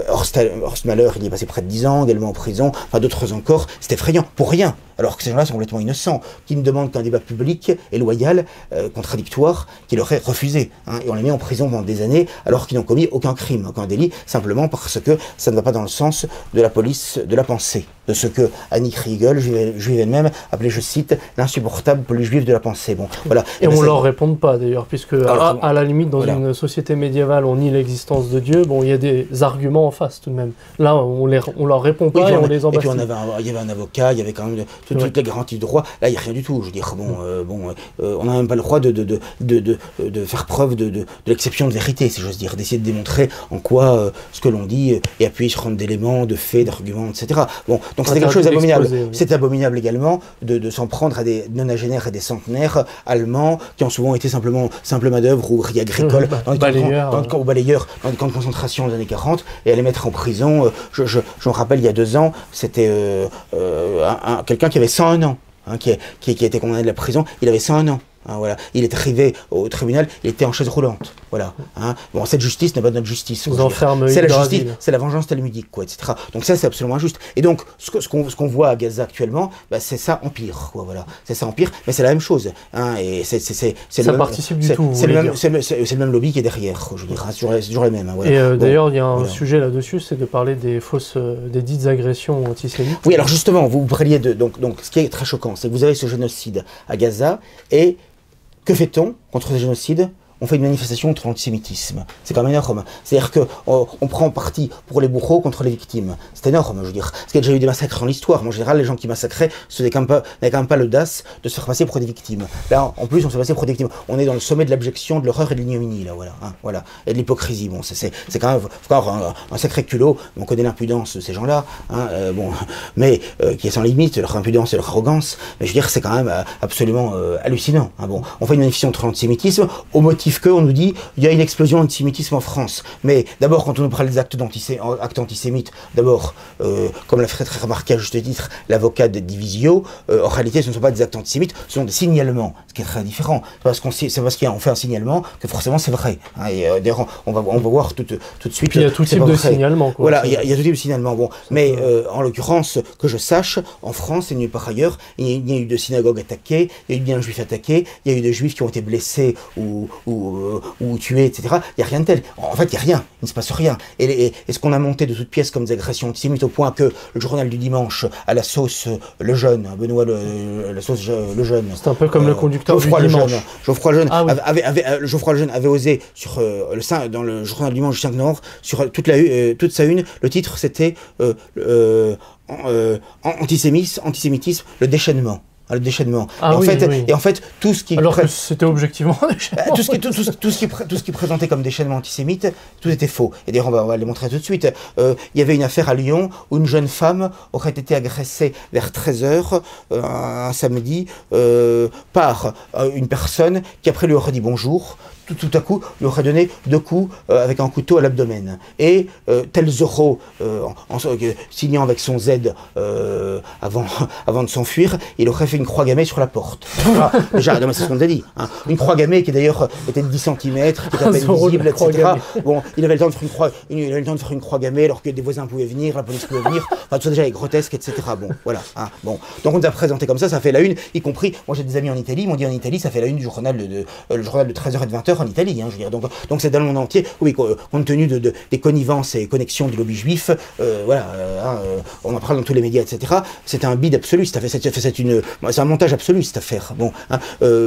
Horst Mahler, il y est passé près de 10 ans également en prison, enfin d'autres encore, c'est effrayant, pour rien, alors que ces gens-là sont complètement innocents, qui ne demandent qu'un débat public et loyal, contradictoire, qui leur est refusé, hein, et on les met en prison pendant des années, alors qu'ils n'ont commis aucun crime, aucun délit, simplement parce que ça ne va pas dans le sens de la police de la pensée, de ce que Annie Kriegel, juive elle-même, appelait, je cite, l'insupportable police juive de la pensée. Bon, voilà. Et on ne leur répond pas d'ailleurs, puisque à la limite, dans une société médiévale, on nie l'existence de Dieu, il y a des arguments en face tout de même. Là, on leur répond pas, et on les embastille. Et puis il y avait un avocat, il y avait quand même toutes les garanties du droit. Là, il n'y a rien du tout. Je veux dire, on n'a même pas le droit de faire preuve de l'exception de vérité, si j'ose dire, d'essayer de démontrer en quoi ce que l'on dit est appuyé sur d'éléments, de faits, d'arguments, etc. Bon, donc c'est quelque chose d'abominable. Oui. C'est abominable également de s'en prendre à des nonagénaires et des centenaires allemands qui ont souvent été simple main-d'œuvre ou ouvriers agricoles dans les camps de concentration des années 40 et à les mettre en prison. Je me rappelle, il y a 2 ans, c'était quelqu'un qui avait 101 ans, hein, qui a été condamné de la prison. Il avait 101 ans. Hein, voilà. Il est arrivé au tribunal, il était en chaise roulante. Voilà. Hein. Bon, cette justice n'est pas notre justice. C'est la justice, c'est la vengeance talmudique, quoi, etc. Donc ça, c'est absolument injuste. Et donc, ce qu'on voit à Gaza actuellement, c'est ça empire, quoi, voilà. C'est ça empire, mais c'est la même chose. Hein, et ça participe du tout. C'est le même lobby qui est derrière, je dirais. C'est toujours le même. Hein, voilà. Et d'ailleurs, il y a un sujet là-dessus, c'est de parler des dites agressions antisémites. Oui, alors justement, vous parliez de donc ce qui est très choquant, c'est que vous avez ce génocide à Gaza et que fait-on contre ce génocide? on fait une manifestation contre l'antisémitisme. C'est quand même énorme. C'est-à-dire qu'on prend parti pour les bourreaux contre les victimes. C'est énorme, je veux dire. Parce qu'il y a déjà eu des massacres dans l'histoire. En général, les gens qui massacraient n'avaient quand même pas l'audace de se faire passer pour des victimes. Là, en plus, on se fait passer pour des victimes. On est dans le sommet de l'abjection, de l'horreur et de l'ignominie, là, voilà. Hein, voilà. Et de l'hypocrisie. Bon, c'est quand même un sacré culot. On connaît l'impudence de ces gens-là, hein, bon, mais qui est sans limite, leur impudence et leur arrogance. Mais je veux dire, c'est quand même absolument hallucinant. Hein, bon, on fait une manifestation contre l'antisémitisme au motif qu'on nous dit il y a une explosion d'antisémitisme en France. Mais d'abord, quand on nous parle des actes antisémites, d'abord, comme l'a fait très remarqué à juste titre l'avocat de Divisio, en réalité, ce ne sont pas des actes antisémites, ce sont des signalements, ce qui est très différent. C'est parce qu'il y a fait un signalement que forcément c'est vrai. Hein, et d'ailleurs, on va voir tout de suite. Puis il y a tout type de signalement. Quoi, voilà, il y a tout type de signalement. Bon, mais en l'occurrence, que je sache, en France et nulle part ailleurs, il y a eu de synagogues attaquées, il y a eu bien de juifs attaqués, il y a eu de juifs qui ont été blessés ou tués, etc. Il n'y a rien de tel. En fait, il n'y a rien. Il ne se passe rien. Et ce qu'on a monté de toutes pièces comme des agressions antisémites au point que le journal du dimanche, à la sauce Le Jeune, Benoît la sauce Le Jeune. C'est un peu comme le conducteur du dimanche. Geoffroy Le Jeune, Geoffroy Le Jeune avait osé sur dans le journal du dimanche du 5 novembre, sur toute sa une, le titre c'était antisémitisme, le déchaînement. Le déchaînement. Et en fait, tout ce qui... Alors que c'était objectivement un déchaînement. Tout ce qui présentait comme déchaînement antisémite, tout était faux. Et d'ailleurs, on va les montrer tout de suite. Il y avait une affaire à Lyon où une jeune femme aurait été agressée vers 13h, un samedi, par une personne qui après lui aurait dit bonjour. Tout à coup, lui aurait donné 2 coups avec un couteau à l'abdomen. Et tel Zorro, signant avec son Z avant de s'enfuir, il aurait fait une croix gammée sur la porte. Voilà. Déjà, c'est ce qu'on a dit. Hein. Une croix gammée qui d'ailleurs était de 10 cm, qui était à peine visible, etc. Bon, il avait le temps de faire une croix gammée alors que des voisins pouvaient venir, la police pouvait venir. Enfin, tout ça déjà est grotesque, etc. Bon, voilà. Hein. Bon. Donc on nous a présenté comme ça fait la une, y compris, moi j'ai des amis en Italie, ils m'ont dit en Italie, ça fait la une du journal de 13h et de 20h en Italie, hein, je veux dire. Donc c'est dans le monde entier, oui, compte tenu des connivences et connexions du lobby juif, on en parle dans tous les médias, etc. C'est un bide absolu, c'est un montage absolu cette affaire. Bon, hein,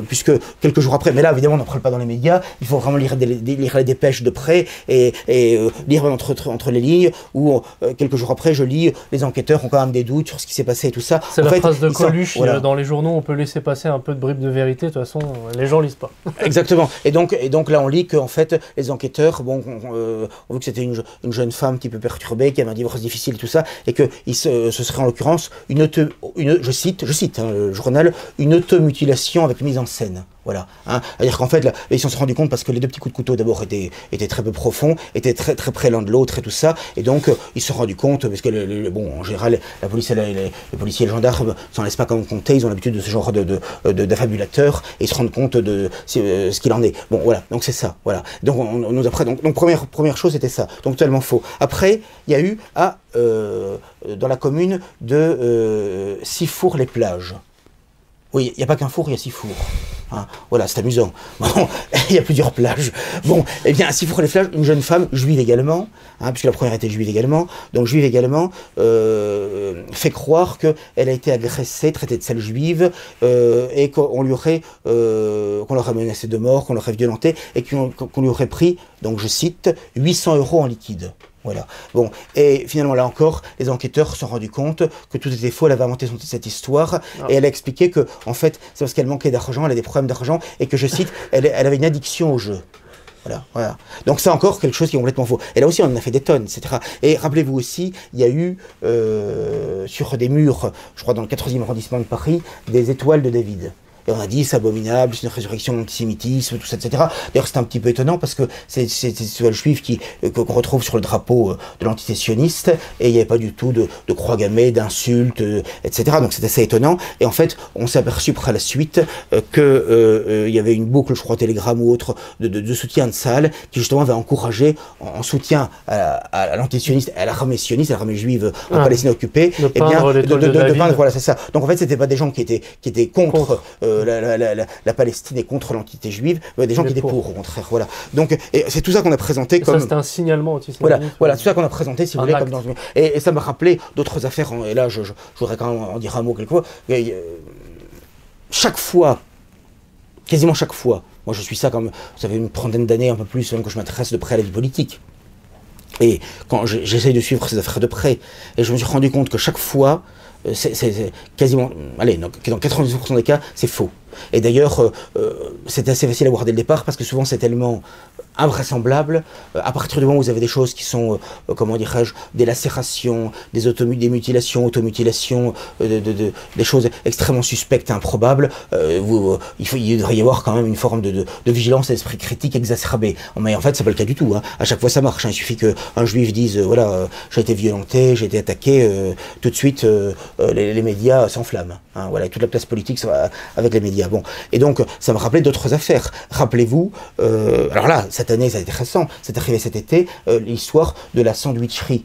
puisque quelques jours après, mais là évidemment on n'en parle pas dans les médias, il faut vraiment lire les dépêches de près et lire entre les lignes, où quelques jours après je lis, les enquêteurs ont quand même des doutes sur ce qui s'est passé et tout ça. C'est la phrase de Coluche, voilà. Dans les journaux on peut laisser passer un peu de bribes de vérité, de toute façon les gens lisent pas. Exactement, et donc là on lit qu'en fait les enquêteurs ont vu que c'était une jeune femme un petit peu perturbée, qui avait un divorce difficile et tout ça, et que ce serait en l'occurrence je cite hein, le journal, une automutilation avec mise en scène. Voilà. Hein. C'est-à-dire qu'en fait, là, ils s'en sont rendus compte parce que les 2 petits coups de couteau d'abord étaient très peu profonds, étaient très très près l'un de l'autre et tout ça, et donc ils se sont rendus compte parce que en général, la police, les policiers et les gendarmes s'en laissent pas comme compter, ils ont l'habitude de ce genre d'affabulateurs et ils se rendent compte de ce qu'il en est. Bon, voilà. Donc c'est ça. Voilà. Donc on nous a donc première chose c'était ça. Donc totalement faux. Après, il y a eu dans la commune de Sifour-les-Plages. Oui, il n'y a pas qu'un four, il y a 6 fours. Hein, voilà, c'est amusant. Bon, il y a plusieurs plages. Bon, eh bien, à Sifour-les-Plages, une jeune femme, juive également, hein, puisque la première était juive également, donc juive également, fait croire qu'elle a été agressée, traitée de sale juive, et qu'on l'aurait menacé de mort, qu'on l'aurait violentée, et qu'on lui aurait pris, donc je cite, 800 € en liquide. Voilà. Bon, et finalement là encore, les enquêteurs se sont rendus compte que tout était faux. Elle avait inventé cette histoire et elle a expliqué que en fait c'est parce qu'elle manquait d'argent, elle a des problèmes d'argent et que je cite, elle avait une addiction au jeu. Voilà. Donc c'est encore quelque chose qui est complètement faux. Et là aussi on en a fait des tonnes, etc. Et rappelez-vous aussi, il y a eu sur des murs, je crois dans le 14e arrondissement de Paris, des étoiles de David. Et on a dit c'est abominable, c'est une résurrection de l'antisémitisme, tout ça, etc. D'ailleurs c'est un petit peu étonnant parce que c'est des étoiles juives qu'on retrouve sur le drapeau de l'antisémitisme et il n'y avait pas du tout de croix gammée, d'insultes, etc. Donc c'était assez étonnant. Et en fait on s'est aperçu par la suite qu'il y avait une boucle, je crois, Telegram ou autre, de soutien de salle qui justement avait encouragé en soutien à l'antisioniste, à l'armée sioniste, à l'armée juive en Palestine occupée, de peindre, voilà, c'est ça. Donc en fait c'était pas des gens qui étaient contre la Palestine et contre l'entité juive, des gens qui étaient pour, au contraire. Voilà. Donc, c'est tout ça qu'on a présenté comme... Ça, c'était un signalement antisémite. Voilà, tout ça qu'on a présenté, si vous voulez, comme dans... Et ça m'a rappelé d'autres affaires, et là, je voudrais quand même en dire un mot quelquefois. Chaque fois, quasiment chaque fois, Moi, je suis ça comme, ça fait une trentaine d'années, un peu plus, même que je m'intéresse de près à la vie politique. Et quand j'essaye de suivre ces affaires de près, et je me suis rendu compte que chaque fois, c'est quasiment, allez, dans 90% des cas, c'est faux. Et d'ailleurs, c'était assez facile à voir dès le départ, parce que souvent c'est tellement invraisemblable, à partir du moment où vous avez des choses qui sont, comment dirais-je, des lacérations, des mutilations, automutilations, des choses extrêmement suspectes et improbables, il devrait y avoir quand même une forme de vigilance et d'esprit critique exacerbé. Mais en fait, c'est pas le cas du tout. Hein. À chaque fois, ça marche. Hein. Il suffit qu'un juif dise, voilà, j'ai été violenté, j'ai été attaqué, tout de suite, les médias s'enflamment. Hein. Voilà, toute la place politique avec les médias. Bon. Et donc, ça me rappelait d'autres affaires. Rappelez-vous, alors là, cette année, ça a été récent, c'est arrivé cet été, l'histoire de la sandwicherie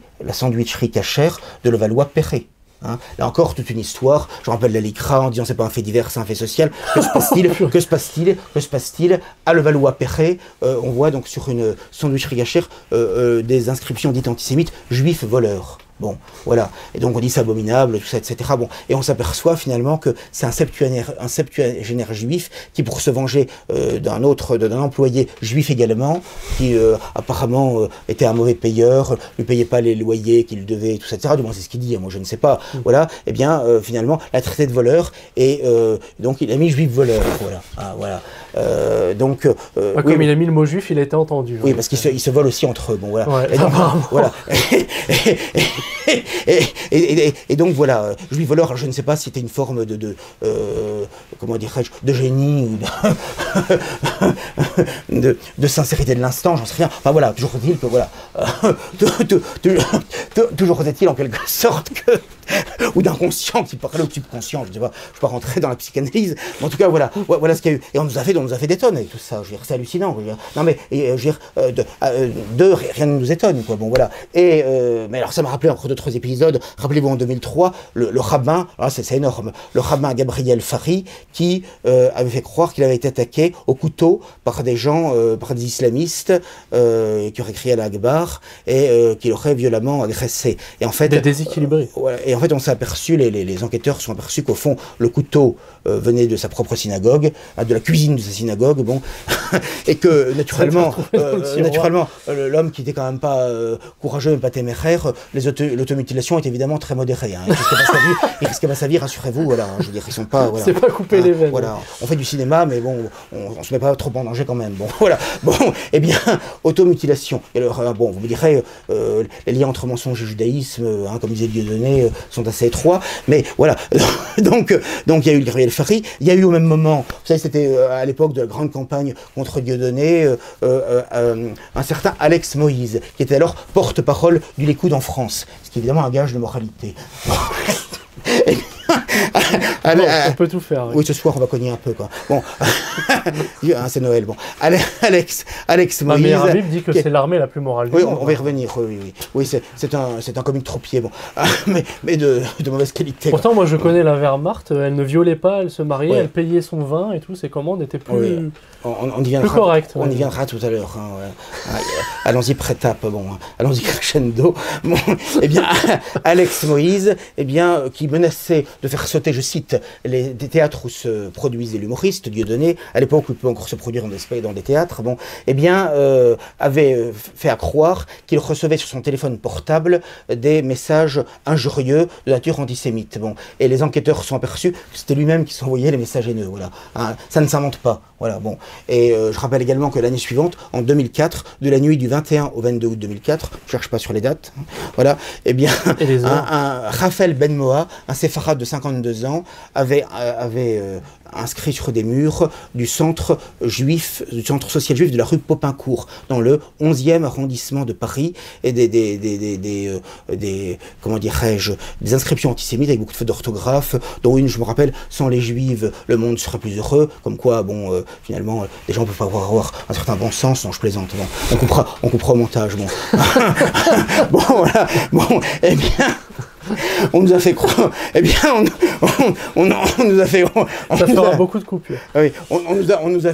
cachère de Levallois-Perret. Hein. Là encore, toute une histoire. Je rappelle la LICRA en disant c'est pas un fait divers, c'est un fait social. Que se passe-t-il à Levallois-Perret? On voit donc sur une sandwicherie cachère des inscriptions dites antisémites, juifs voleurs. Bon, voilà. Et donc on dit c'est abominable, tout ça, etc. Bon, et on s'aperçoit finalement que c'est un septuagénaire juif qui, pour se venger d'un employé juif également, qui apparemment était un mauvais payeur, lui payait pas les loyers qu'il devait, tout ça, etc. Du moins c'est ce qu'il dit. Moi je ne sais pas. Voilà. Et bien finalement l'a traité de voleur et donc il a mis juif voleur. Voilà. Ah, voilà. Donc comme il a mis le mot juif, il a été entendu. Oui, parce qu'ils se volent aussi entre eux. Bon, voilà. Ouais, et donc, voilà. Et donc voilà, juif voleur, je ne sais pas si c'était une forme comment dirais-je, de génie ou de sincérité de l'instant, j'en sais rien. Enfin voilà, toujours est-il que voilà, toujours est-il en quelque sorte que ou d'inconscient qui parlait au subconscient, je ne sais pas, je ne vais pas rentrer dans la psychanalyse, mais en tout cas voilà ce qu'il y a eu. Et on nous a fait des tonnes avec tout ça, je veux dire, c'est hallucinant. Je veux dire. Non mais, je veux dire, rien ne nous étonne, quoi, bon voilà. Et, mais alors ça m'a rappelé encore d'autres épisodes, rappelez-vous en 2003, le rabbin, c'est énorme, le rabbin Gabriel Fari, qui avait fait croire qu'il avait été attaqué au couteau par des gens, par des islamistes, qui auraient crié à la Akbar, et qui l'auraient violemment agressé. Et en fait... Des déséquilibrés. Et en fait, on s'est aperçu, les enquêteurs se sont aperçus qu'au fond, le couteau venait de sa propre synagogue, de la cuisine de sa synagogue, bon, et que naturellement, l'homme qui était quand même pas courageux, mais pas téméraire, l'automutilation est évidemment très modérée. Hein. Il risquait pas sa vie, rassurez-vous, voilà. Je veux dire, ils sont pas. Voilà, c'est pas couper les veines. Voilà, on fait du cinéma, mais bon, on se met pas trop en danger quand même. Bon, voilà. Bon, eh bien, automutilation. Et alors, bon, vous me direz, les liens entre mensonge et judaïsme, hein, comme disait Dieudonné, sont assez étroits, mais voilà. Donc il y a eu le Gabriel Fari, il y a eu au même moment, vous savez, c'était à l'époque de la grande campagne contre Dieudonné, un certain Alex Moïse, qui était alors porte-parole du Likoud en France, ce qui est évidemment un gage de moralité. On peut tout faire. Oui, ce soir, on va cogner un peu, quoi. Bon, c'est Noël, bon. Alex Moïse... Ma meilleure amie me dit que c'est l'armée la plus morale du monde. Oui, on va y revenir, oui. Oui, c'est un comique trop-pied, bon. Mais de mauvaise qualité. Pourtant, moi, je connais la Wehrmacht, elle ne violait pas, elle se mariait, elle payait son vin et tout, ses commandes étaient plus... plus correctes. On y viendra tout à l'heure. Hein, ouais. Allons-y pré-tape, bon. Allons-y crescendo. Bon, eh bien, Alex Moïse, eh bien, qui menaçait de faire sauter, je cite, des théâtres où se produisait l'humoriste Dieudonné, à l'époque où il peut encore se produire dans des théâtres, bon, eh bien, avait fait à croire qu'il recevait sur son téléphone portable des messages injurieux de nature antisémite. Bon, et les enquêteurs se sont aperçus que c'était lui-même qui s'envoyait les messages haineux. Voilà, hein, ça ne s'invente pas. Voilà, bon. Et je rappelle également que l'année suivante, en 2004, de la nuit du 21 au 22 août 2004, je cherche pas sur les dates, hein, voilà, eh bien, un Raphaël Ben Moa, un séfarade de 52 ans, avait inscrit sur des murs du centre social juif de la rue Popincourt, dans le 11e arrondissement de Paris, et comment dirais-je, des inscriptions antisémites avec beaucoup de fautes d'orthographe, dont une, je me rappelle, sans les juives, le monde serait plus heureux, comme quoi, bon, finalement, les gens ne peuvent pas avoir un certain bon sens, non, je plaisante, bon, on coupera au montage, bon. Bon, voilà, bon, eh bien... On nous a fait croire. Eh bien, on nous a fait. Ça fera beaucoup de coupures. Oui, on nous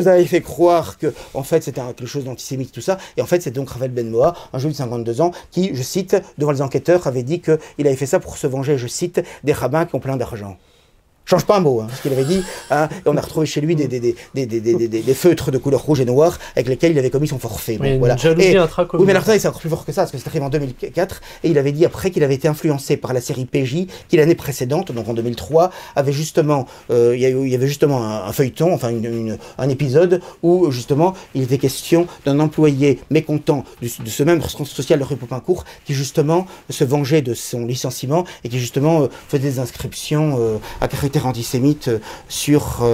avait fait croire que, en fait, c'était quelque chose d'antisémite, tout ça. Et en fait, c'est donc Raphaël Ben Moa, un juif de 52 ans, qui, je cite, devant les enquêteurs, avait dit qu'il avait fait ça pour se venger, je cite, des rabbins qui ont plein d'argent. Change pas un mot, ce qu'il avait dit. Et on a retrouvé chez lui des feutres de couleur rouge et noire avec lesquels il avait commis son forfait. Oui, voilà. Oui, mais alors c'est encore plus fort que ça, parce que c'est arrivé en 2004, et il avait dit après qu'il avait été influencé par la série PJ, qui l'année précédente, donc en 2003, avait justement, il y avait justement un feuilleton, enfin un épisode, où justement il était question d'un employé mécontent de ce même centre social de rue Popincourt, qui justement se vengeait de son licenciement, et qui justement faisait des inscriptions à caractère antisémite sur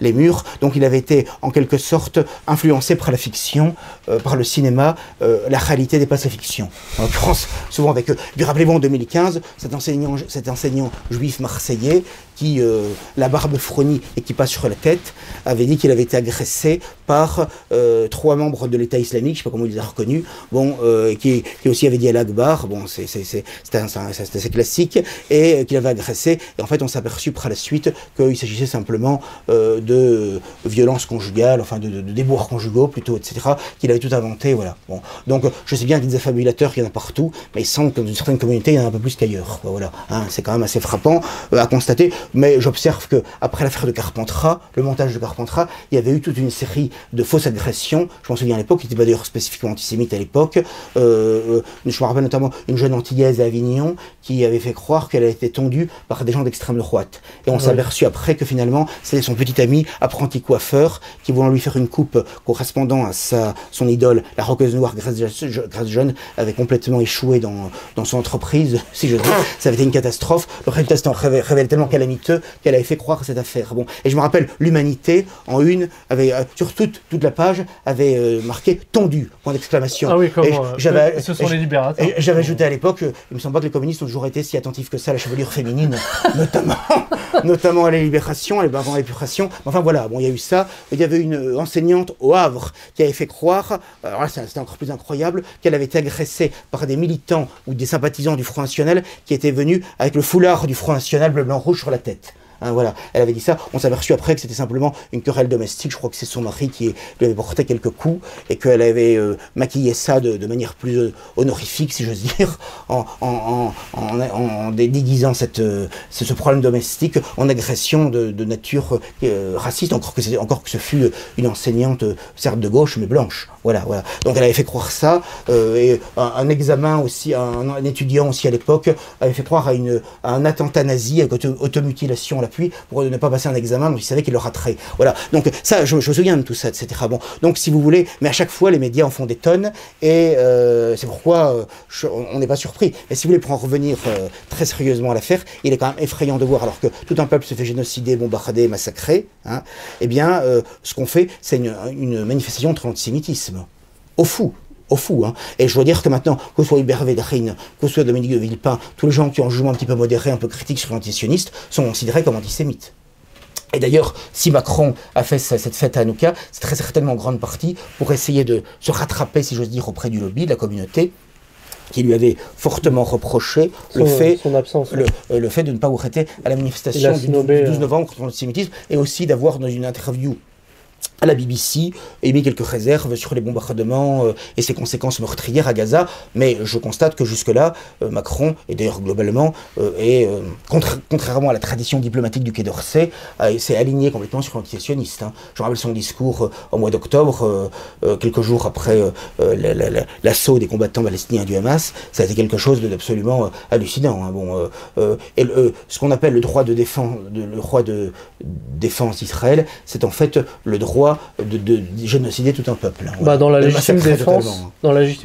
les murs. Donc il avait été en quelque sorte influencé par la fiction, par le cinéma. La réalité dépasse la fiction. En l'occurrence, souvent avec eux. Puis rappelez-vous en 2015, cet enseignant juif marseillais qui, la barbe fronie et qui passe sur la tête, avait dit qu'il avait été agressé par 3 membres de l'État islamique, je ne sais pas comment il les a reconnus, bon, qui aussi avait dit à l'Akbar, bon, c'était assez classique, et qu'il avait agressé. Et en fait, on s'est aperçu par la suite qu'il s'agissait simplement de violences conjugales, enfin de déboires conjugaux plutôt, etc., qu'il avait tout inventé, voilà. Bon. Donc, je sais bien qu'il y a des affabulateurs, qu'il y en a partout, mais il semble que dans certaines communautés, il y en a un peu plus qu'ailleurs, voilà. Hein, c'est quand même assez frappant à constater, mais j'observe qu'après l'affaire de Carpentras, le montage de Carpentras, il y avait eu toute une série de fausses agressions. Je m'en souviens à l'époque, qui n'était pas d'ailleurs spécifiquement antisémite à l'époque. Je me rappelle notamment une jeune Antillaise à Avignon qui avait fait croire qu'elle avait été tondue par des gens d'extrême droite. Et on s'est aperçu après que finalement, c'était son petit ami, apprenti coiffeur, qui voulant lui faire une coupe correspondant à son idole, la roqueuse noire Grace Jeune, avait complètement échoué dans son entreprise, si je dis. Ça avait été une catastrophe. Le résultat s'est révélé tellement calamiteux qu'elle avait fait croire à cette affaire. Bon. Et je me rappelle, l'Humanité, en une, avait, sur toute la page, avait marqué « tendu », point d'exclamation. Ah oui, comment ce sont les libérateurs. J'avais ajouté à l'époque, il me semble pas que les communistes ont toujours été si attentifs que ça à la chevelure féminine, notamment à la libération, avant l'épuration. Enfin voilà, bon, il y a eu ça. Il y avait une enseignante au Havre qui avait fait croire, alors là c'était encore plus incroyable, qu'elle avait été agressée par des militants ou des sympathisants du Front National qui étaient venus avec le foulard du Front National bleu, blanc, rouge sur la tête. Hein, voilà, elle avait dit ça. On s'est aperçu après que c'était simplement une querelle domestique. Je crois que c'est son mari qui lui avait porté quelques coups et qu'elle avait maquillé ça de manière plus honorifique, si j'ose dire, en déguisant ce problème domestique en agression de nature raciste, encore que ce fût une enseignante, certes de gauche, mais blanche. Voilà, voilà. Donc elle avait fait croire ça. Et un examen aussi, un étudiant aussi à l'époque avait fait croire à un attentat nazi avec automutilation à l'appui pour ne pas passer un examen, donc il savait qu'il le raterait. Voilà. Donc ça, je me souviens de tout ça, etc. Bon. Donc si vous voulez, mais à chaque fois les médias en font des tonnes et c'est pourquoi on n'est pas surpris. Mais si vous voulez, pour en revenir très sérieusement à l'affaire, il est quand même effrayant de voir, alors que tout un peuple se fait génocider, bombarder, massacrer, hein, eh bien, ce qu'on fait, c'est une manifestation contre l'antisémitisme. Au fou, hein. Et je dois dire que maintenant, que ce soit Hubert Védrine, que ce soit Dominique de Villepin, tous les gens qui ont un jugement un petit peu modéré, un peu critique sur l'antisioniste, sont considérés comme antisémites. Et d'ailleurs, si Macron a fait cette fête à Hanouka, c'est très certainement en grande partie pour essayer de se rattraper, si j'ose dire, auprès du lobby, de la communauté, qui lui avait fortement reproché le fait de ne pas arrêter à la manifestation du 12 novembre contre l'antisémitisme, et aussi d'avoir dans une interview à la BBC, émis quelques réserves sur les bombardements et ses conséquences meurtrières à Gaza, mais je constate que jusque-là, Macron, et d'ailleurs globalement, contrairement à la tradition diplomatique du Quai d'Orsay, s'est aligné complètement sur l'antisioniste. Hein. Je me rappelle son discours au mois d'octobre, quelques jours après l'assaut des combattants palestiniens du Hamas, ça a été quelque chose d'absolument hallucinant. Hein. Bon, et ce qu'on appelle le droit de défense d'Israël, c'est en fait le droit de génocider tout un peuple. Hein, voilà. Dans la légitime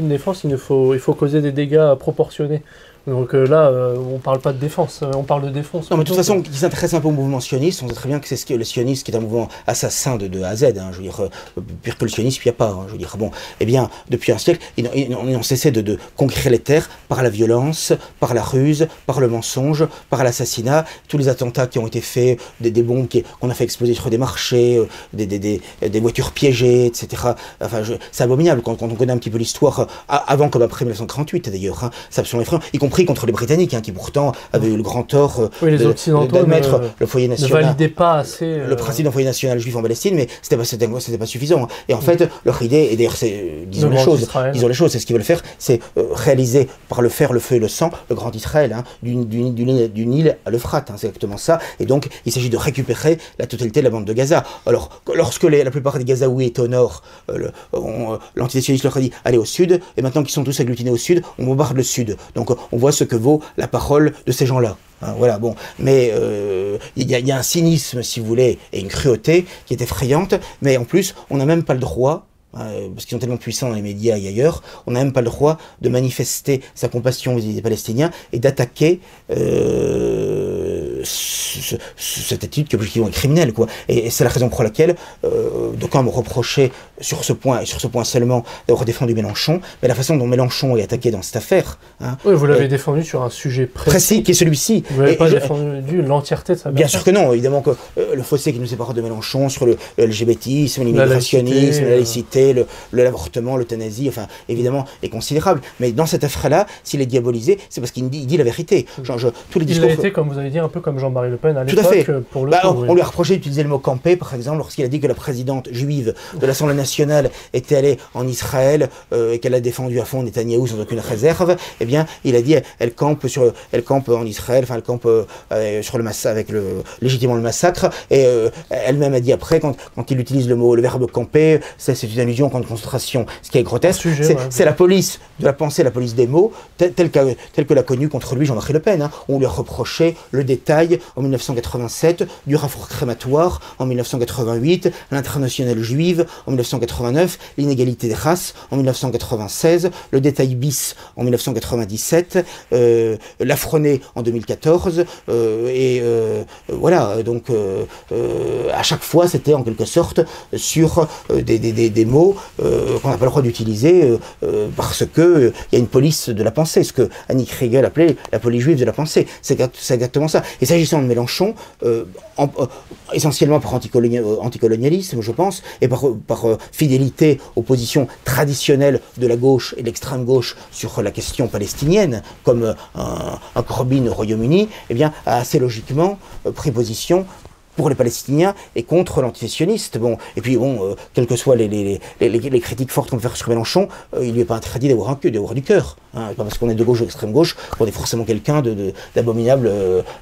défense, il faut causer des dégâts proportionnés. Donc là, on ne parle pas de défense, on parle de défense. Non, mais de toute façon, qui s'intéresse un peu au mouvement sioniste, on sait très bien que c'est le sionisme qui est un mouvement assassin de A à Z. Hein, je veux dire, pire que le sionisme, il n'y a pas. Hein, je veux dire, bon, eh bien, depuis un siècle, ils ont cessé de conquérir les terres par la violence, par la ruse, par le mensonge, par l'assassinat. Tous les attentats qui ont été faits, des bombes qu'on a fait exploser sur des marchés, des voitures piégées, etc. Enfin, c'est abominable quand on connaît un petit peu l'histoire, avant comme après 1948 d'ailleurs. Hein, c'est absolument effrayant, y compris compris contre les Britanniques, hein, qui pourtant avaient eu le grand tort d'admettre le foyer national. Ne validaient pas assez le principe d'un foyer national juif en Palestine, mais c'était pas suffisant. Et en fait, leur idée, et d'ailleurs, disons les choses, c'est ce qu'ils veulent faire, c'est réaliser par le fer, le feu et le sang, le grand Israël, hein, du Nil à l'Euphrate, hein, c'est exactement ça. Et donc, il s'agit de récupérer la totalité de la bande de Gaza. Alors, lorsque la plupart des Gazaouis étaient au nord, l'antisioniste leur a dit allez au sud, et maintenant qu'ils sont tous agglutinés au sud, on bombarde le sud. Donc, on voit ce que vaut la parole de ces gens-là. Hein, voilà, bon, mais il y a un cynisme, si vous voulez, et une cruauté qui est effrayante, mais en plus, on n'a même pas le droit, parce qu'ils sont tellement puissants dans les médias et ailleurs, on n'a même pas le droit de manifester sa compassion vis-à-vis des Palestiniens et d'attaquer cette attitude qui est criminelle, quoi. Et c'est la raison pour laquelle d'aucuns me reprochaient sur ce point, et sur ce point seulement, d'avoir défendu Mélenchon, mais la façon dont Mélenchon est attaqué dans cette affaire... Hein, oui, vous l'avez défendu sur un sujet précis qui est celui-ci. Vous n'avez pas défendu l'entièreté de sa Bien sûr que non, évidemment que le fossé qui nous sépare de Mélenchon sur le LGBTisme, l'immigrationnisme, la laïcité, l'avortement, l'euthanasie, enfin, évidemment, est considérable. Mais dans cette affaire-là, s'il est diabolisé, c'est parce qu'il dit la vérité. Tous les discours... Il a été, comme vous avez dit, un peu comme Jean-Marie Le Pen à l'époque. Tout à fait. Pour on lui a reproché d'utiliser le mot camper, par exemple, lorsqu'il a dit que la présidente juive de l'Assemblée nationale était allée en Israël et qu'elle a défendu à fond Netanyahou sans aucune réserve. Eh bien, il a dit elle campe en Israël, enfin, elle campe sur le massacre, légitimement le massacre. Et elle-même a dit après, quand il utilise le verbe camper, c'est une allusion contre concentration. Ce qui est grotesque, c'est la police de la pensée, la police des mots, telle que l'a connue contre lui Jean-Marie Le Pen. Hein. On lui a reproché le détail en 1987 du rapport crématoire, en 1988 l'internationale juive, en 1989 l'inégalité des races, en 1996 le détail bis, en 1997 l'Afroné en 2014 voilà, donc à chaque fois c'était en quelque sorte sur des mots qu'on n'a pas le droit d'utiliser parce que il y a une police de la pensée, ce que Annie Kriegel appelait la police juive de la pensée. C'est exactement ça. Et s'agissant de Mélenchon, essentiellement par anticolonialisme, je pense, et par fidélité aux positions traditionnelles de la gauche et de l'extrême gauche sur la question palestinienne, comme un Corbyn au Royaume-Uni, eh bien, a assez logiquement pris position pour les Palestiniens et contre l'antisécessionniste. Bon, et puis bon, quelles que soient les critiques fortes qu'on peut faire sur Mélenchon, il lui est pas interdit d'avoir du cœur. Hein, pas parce qu'on est de gauche ou d'extrême gauche qu'on est forcément quelqu'un d'abominable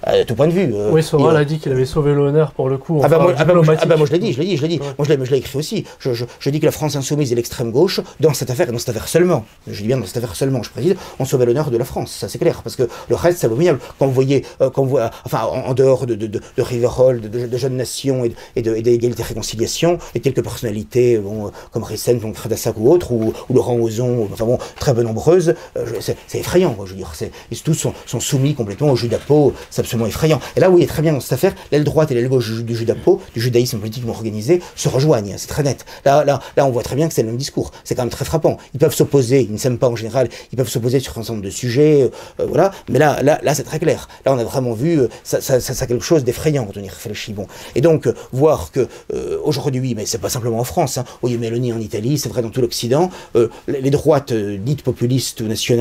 à tout point de vue. Oui, Soral a dit qu'il avait sauvé l'honneur pour le coup. Moi je l'ai dit. Ouais. Moi je l'ai écrit aussi. Je dis que la France insoumise et l'extrême gauche, dans cette affaire seulement, je dis bien dans cette affaire seulement, je précise, ont sauvé l'honneur de la France, ça c'est clair, parce que le reste c'est abominable. Quand vous voyez, enfin en dehors de Riverol, de Jeunes Nations et d'égalité et réconciliation, et quelques personnalités comme Rissen, comme Fredassac ou autres, ou Laurent Ozon, enfin bon, très peu nombreuses, c'est effrayant, je veux dire. Ils tous sont soumis complètement au judapo, c'est absolument effrayant. Et là, oui, très bien dans cette affaire, l'aile droite et l'aile gauche du judapo, du judaïsme politiquement organisé, se rejoignent, c'est très net. Là, on voit très bien que c'est le même discours. C'est quand même très frappant. Ils peuvent s'opposer, ils ne s'aiment pas en général, ils peuvent s'opposer sur un ensemble de sujets, voilà. Mais là, c'est très clair. Là, on a vraiment vu, ça quelque chose d'effrayant quand on y réfléchit. Bon. Et donc, voir que aujourd'hui, mais c'est pas simplement en France, hein, au Meloni en Italie, c'est vrai dans tout l'Occident, les droites dites populistes ou nationales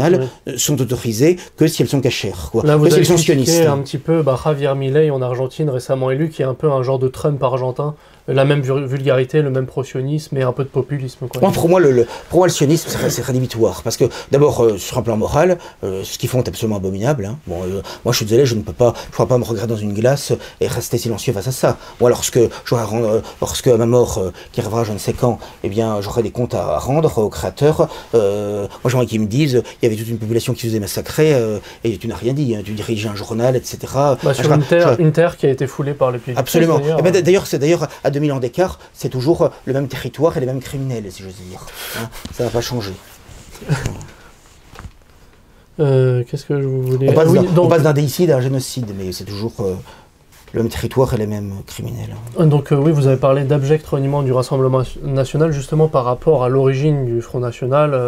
sont autorisées que si elles sont cachères, quoi. Là, vous que si avez elles sont sionistes. un petit peu Javier Milei en Argentine récemment élu, qui est un peu un genre de Trump argentin. La même vulgarité, le même pro-sionisme et un peu de populisme, quoi. Pour moi, le sionisme, c'est rédhibitoire. Parce que, d'abord, sur un plan moral, ce qu'ils font est absolument abominable. Hein. Bon, moi, je suis désolé, je ne pourrais pas me regarder dans une glace et rester silencieux face à ça. Moi, lorsque à ma mort, qui arrivera je ne sais quand, eh bien, j'aurai des comptes à rendre au créateur. Moi, j'aimerais qu'ils me disent, il y avait toute une population qui se faisait massacrer, et tu n'as rien dit. Hein. Tu dirigeais un journal, etc. Sur une terre qui a été foulée par les pays. Absolument. D'ailleurs, à 2000 ans d'écart, c'est toujours le même territoire et les mêmes criminels, si j'ose dire. Hein, ça n'a pas changé. Qu'est-ce que je voulais... On passe d'un déicide à un génocide, mais c'est toujours le même territoire et les mêmes criminels. Donc oui, vous avez parlé d'abject reniement du Rassemblement national, justement par rapport à l'origine du Front National,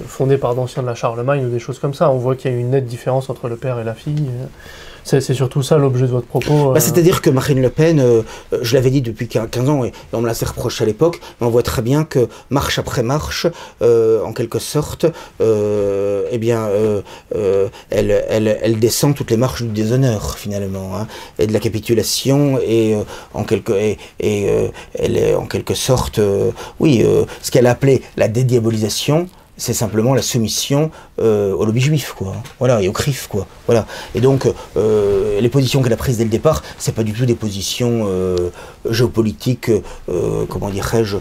fondé par d'anciens de la Charlemagne ou des choses comme ça. On voit qu'il y a une nette différence entre le père et la fille. C'est surtout ça l'objet de votre propos. C'est-à-dire que Marine Le Pen, je l'avais dit depuis 15 ans, et on me l'a assez reproché à l'époque, mais on voit très bien que marche après marche, en quelque sorte, elle descend toutes les marches du déshonneur, finalement, hein, et de la capitulation, et elle est en quelque sorte, ce qu'elle a appelé la dédiabolisation. C'est simplement la soumission au lobby juif, quoi. Voilà, et au CRIF, quoi. Voilà. Et donc, les positions qu'elle a prises dès le départ, c'est pas du tout des positions géopolitiques, comment dirais-je,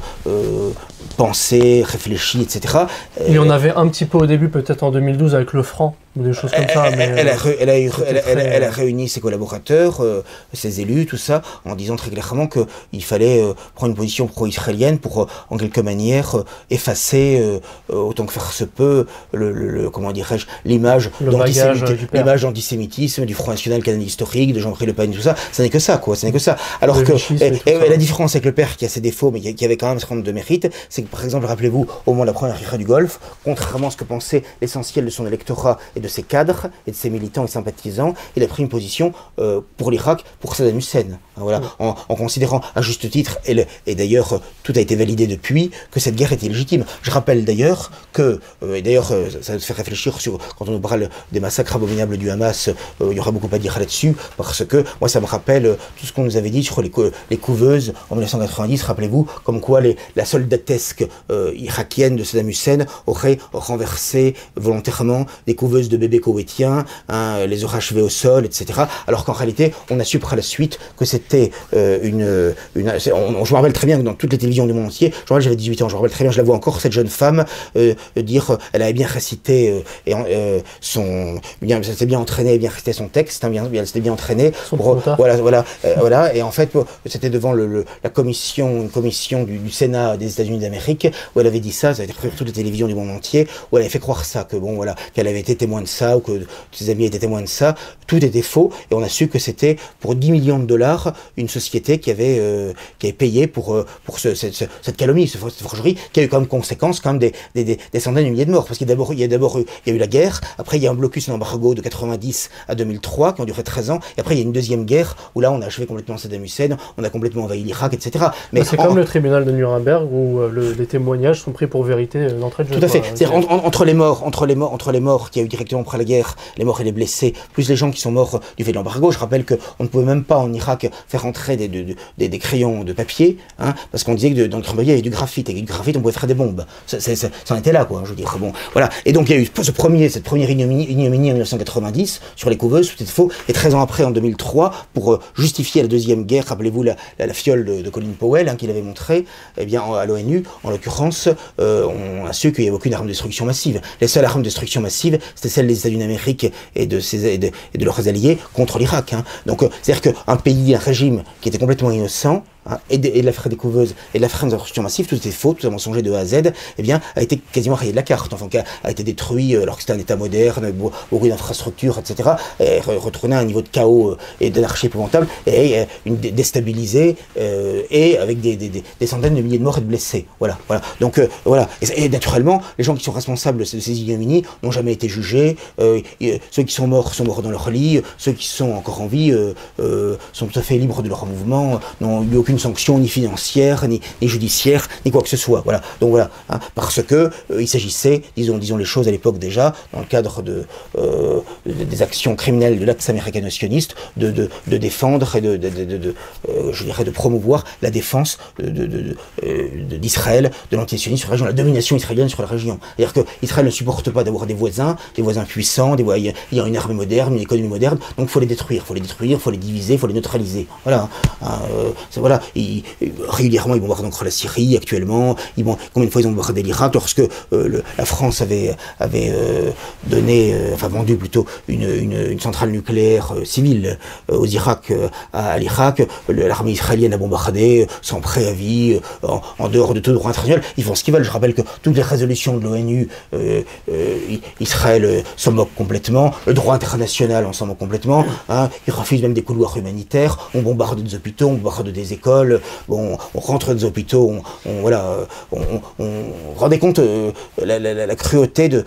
pensées, réfléchies, etc. Il y en avait un petit peu au début, peut-être en 2012, avec le franc, ou des choses comme ça. Elle a réuni ses collaborateurs, ses élus, tout ça, en disant très clairement qu'il fallait prendre une position pro-israélienne pour, en quelque manière, effacer, autant que faire se peut, comment dirais-je, l'image d'antisémitisme, du Front National Canadien historique, de Jean-Marie Le Pen, tout ça. Ça n'est que ça, quoi. Ça n'est que ça. Alors que la différence avec le père, qui a ses défauts, mais qui avait quand même un certain nombre de mérites, c'est que, par exemple, rappelez-vous, au moment de la première guerre du Golfe, contrairement à ce que pensait l'essentiel de son électorat et de ses cadres et de ses militants et sympathisants, il a pris une position pour l'Irak, pour Saddam Hussein. Voilà, en considérant à juste titre, et d'ailleurs tout a été validé depuis, que cette guerre était légitime. Je rappelle d'ailleurs que, ça fait réfléchir sur, quand on nous parle des massacres abominables du Hamas, il y aura beaucoup à dire là-dessus, parce que moi ça me rappelle tout ce qu'on nous avait dit sur les couveuses en 1990, rappelez-vous, comme quoi la soldatesque irakienne de Saddam Hussein aurait renversé volontairement des couveuses de bébés koweïtiens, les aurait achevées au sol, etc. Alors qu'en réalité, on a su par la suite que c'était je me rappelle très bien que dans toutes les télévisions du monde entier, j'avais 18 ans, je me rappelle très bien, je la vois encore, cette jeune femme dire, elle avait bien récité elle s'était bien entraînée, bien récité son texte, elle s'était bien entraînée. Voilà, et en fait, c'était devant une commission du Sénat des États-Unis d'Amérique, où elle avait dit ça a été sur toutes les télévisions du monde entier, où elle avait fait croire ça, qu'elle avait été témoin de ça, ou que ses amis étaient témoins de ça. Tout était faux, et on a su que c'était pour 10 millions de dollars une société qui avait payé pour cette calomnie, cette forgerie, qui a eu comme conséquence quand même des centaines de milliers de morts. Parce qu'il y a eu la guerre, après il y a un blocus, un embargo de 90 à 2003 qui ont duré 13 ans, et après il y a une deuxième guerre où là on a achevé complètement Saddam Hussein, on a complètement envahi l'Irak, etc. Mais c'est comme le tribunal de Nuremberg où les témoignages sont pris pour vérité d'entrée de jeu. Tout à fait. C'est-à-dire entre les morts qu'il y a eu directement après la guerre, les morts et les blessés, plus les gens qui sont morts du fait de l'embargo. Je rappelle qu'on ne pouvait même pas en Irak faire entrer des crayons de papier, hein, parce qu'on disait que dans le crayons il y avait du graphite, et avec du graphite on pouvait faire des bombes. Ça en était là, quoi, je veux dire. Bon, voilà. Et donc il y a eu cette première ignominie en 1990 sur les couveuses, tout était faux, et 13 ans après, en 2003, pour justifier la deuxième guerre, rappelez-vous la fiole de Colin Powell, hein, qu'il avait montré, eh bien, à l'ONU, en l'occurrence, on a su qu'il n'y avait aucune arme de destruction massive. Les seules armes de destruction massive, c'était celle des États-Unis d'Amérique et de leurs alliés contre l'Irak. Hein. Donc, c'est-à-dire qu'un pays, un régime qui était complètement innocent, hein, et de l'affaire des couveuses et de l'affaire de destruction massive, tout était faux, tout a mensonger de A à Z, eh bien, a été quasiment rayé de la carte, enfin, a été détruit alors que c'était un État moderne, beaucoup d'infrastructures, etc., et retourné à un niveau de chaos et d'anarchie épouvantable, et déstabilisé, et avec des centaines de milliers de morts et de blessés. Voilà. Donc, voilà. Et naturellement, les gens qui sont responsables de ces ignominies n'ont jamais été jugés, ceux qui sont morts dans leur lit, ceux qui sont encore en vie sont tout à fait libres de leur mouvement, n'ont eu aucune sanction ni financière, ni judiciaire, ni quoi que ce soit. Voilà. Donc voilà, hein, parce que il s'agissait, disons les choses à l'époque déjà, dans le cadre des actions criminelles de l'axe américano-sioniste, de défendre et je dirais de promouvoir la défense d'Israël, de l'antisionisme sur la région, la domination israélienne sur la région. C'est-à-dire qu'Israël ne supporte pas d'avoir des voisins puissants, ayant une armée moderne, une économie moderne, donc il faut les détruire, il faut les diviser, il faut les neutraliser. Voilà. Voilà. Régulièrement, ils bombardent encore la Syrie actuellement. Combien de fois ils ont bombardé l'Irak lorsque la France avait vendu plutôt une centrale nucléaire civile aux Irak, à l'Irak. L'armée israélienne a bombardé sans préavis, en dehors de tout droit international. Ils font ce qu'ils veulent. Je rappelle que toutes les résolutions de l'ONU, Israël s'en moque complètement. Le droit international en s'en moque complètement. Hein. Ils refusent même des couloirs humanitaires. On bombarde des hôpitaux, on bombarde des écoles. Bon, on rentre dans des hôpitaux. On rendait compte la cruauté de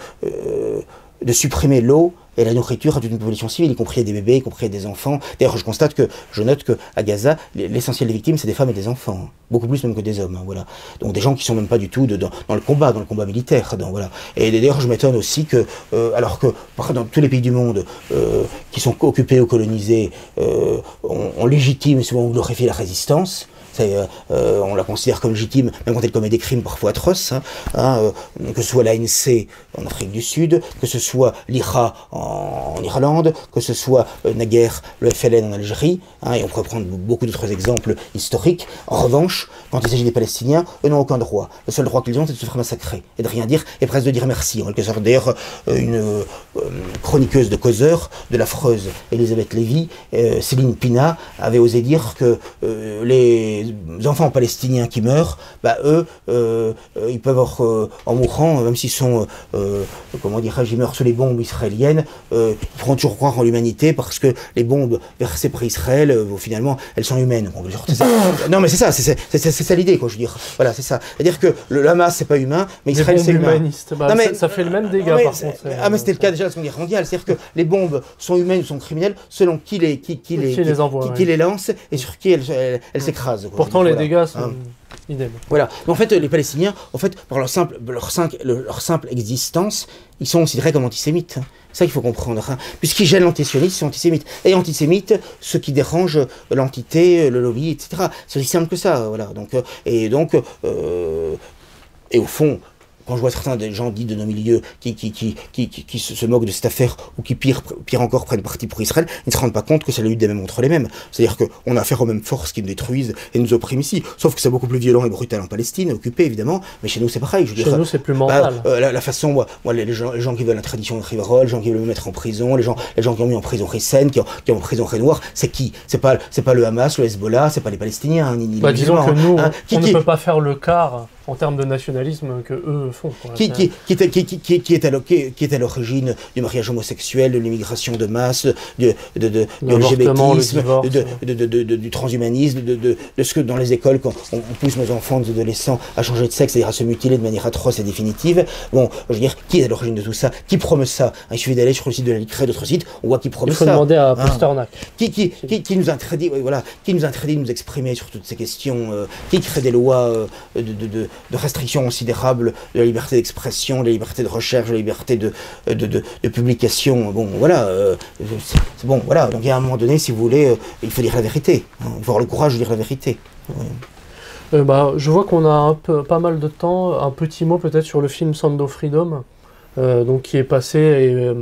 supprimer l'eau et la nourriture à toute une population civile, y compris des bébés, y compris des enfants. D'ailleurs, je note qu'à Gaza, l'essentiel des victimes, c'est des femmes et des enfants, hein. Beaucoup plus même que des hommes, hein, voilà. Donc des gens qui sont même pas du tout dans le combat militaire, donc, voilà. Et d'ailleurs, je m'étonne aussi que, alors que dans tous les pays du monde qui sont occupés ou colonisés, on légitime et souvent on glorifie la résistance. On la considère comme légitime, même quand elle commet des crimes parfois atroces, que ce soit l'ANC en Afrique du Sud, que ce soit l'IRA en Irlande, que ce soit naguère le FLN en Algérie, et on pourrait prendre beaucoup d'autres exemples historiques. En revanche, quand il s'agit des Palestiniens, eux n'ont aucun droit. Le seul droit qu'ils ont, c'est de se faire massacrer, et de rien dire, et presque de dire merci. En quelque sorte, d'ailleurs, une chroniqueuse de Causeur, de l'affreuse Elisabeth Lévy, Céline Pina, avait osé dire que les enfants palestiniens qui meurent, eux, ils peuvent avoir, en mourant, même s'ils sont, comment dirais-je, ils meurent sous les bombes israéliennes, ils pourront toujours croire en l'humanité parce que les bombes versées par Israël, finalement, elles sont humaines. Non, mais c'est ça l'idée, quoi, je veux dire. Voilà, c'est ça. C'est-à-dire que le Hamas, c'est pas humain, mais Israël, c'est humain. Non, mais ça fait le même dégât, par contre. Mais c'était le cas déjà de la Seconde Guerre mondiale. C'est-à-dire que les bombes sont humaines ou sont criminelles selon qui les lance et sur qui elles s'écrasent. Pourtant, les dégâts sont idem. Voilà. Mais en fait, les Palestiniens, par leur simple existence, ils sont considérés comme antisémites. C'est ça qu'il faut comprendre. Puisqu'ils gênent l'antisionisme, ils sont antisémites. Et antisémites, ce qui dérange l'entité, le lobby, etc. C'est aussi simple que ça. Voilà. Et au fond, quand je vois certains des gens dits de nos milieux qui se moquent de cette affaire, ou qui pire encore prennent parti pour Israël, ils ne se rendent pas compte que c'est la lutte des mêmes contre les mêmes. C'est-à-dire qu'on a affaire aux mêmes forces qui nous détruisent et nous oppriment ici. Sauf que c'est beaucoup plus violent et brutal en Palestine, occupé évidemment, mais chez nous c'est pareil. Chez nous c'est plus mental. La façon, les gens qui veulent la tradition de Rivarol, les gens qui veulent me mettre en prison, les gens qui ont mis en prison Hissène, qui ont en prison Renoir, c'est qui? C'est pas le Hamas, le Hezbollah, c'est pas les Palestiniens, ni les disons que nous, on ne peut pas faire le quart en termes de nationalisme que eux font. Qui est à l'origine du mariage homosexuel, de l'immigration de masse, du LGBTisme, du transhumanisme, de ce que dans les écoles, quand on pousse nos enfants, nos adolescents à changer de sexe, c'est-à-dire à se mutiler de manière atroce et définitive. Bon, je veux dire, qui est à l'origine de tout ça? Qui promeut ça? Il suffit d'aller sur le site de la Ligue et d'autres sites, on voit qui promeut ça. Il faut demander à Pasternak. Qui nous interdit, qui nous interdit de nous exprimer sur toutes ces questions, qui crée des lois de restrictions considérables de la liberté d'expression, de la liberté de recherche, de la liberté de publication. Bon, voilà. C'est bon, voilà. Donc, il y a un moment donné, si vous voulez, il faut dire la vérité. Il faut avoir le courage de dire la vérité. Je vois qu'on a pas mal de temps. Un petit mot peut-être sur le film Sound of Freedom, qui est passé et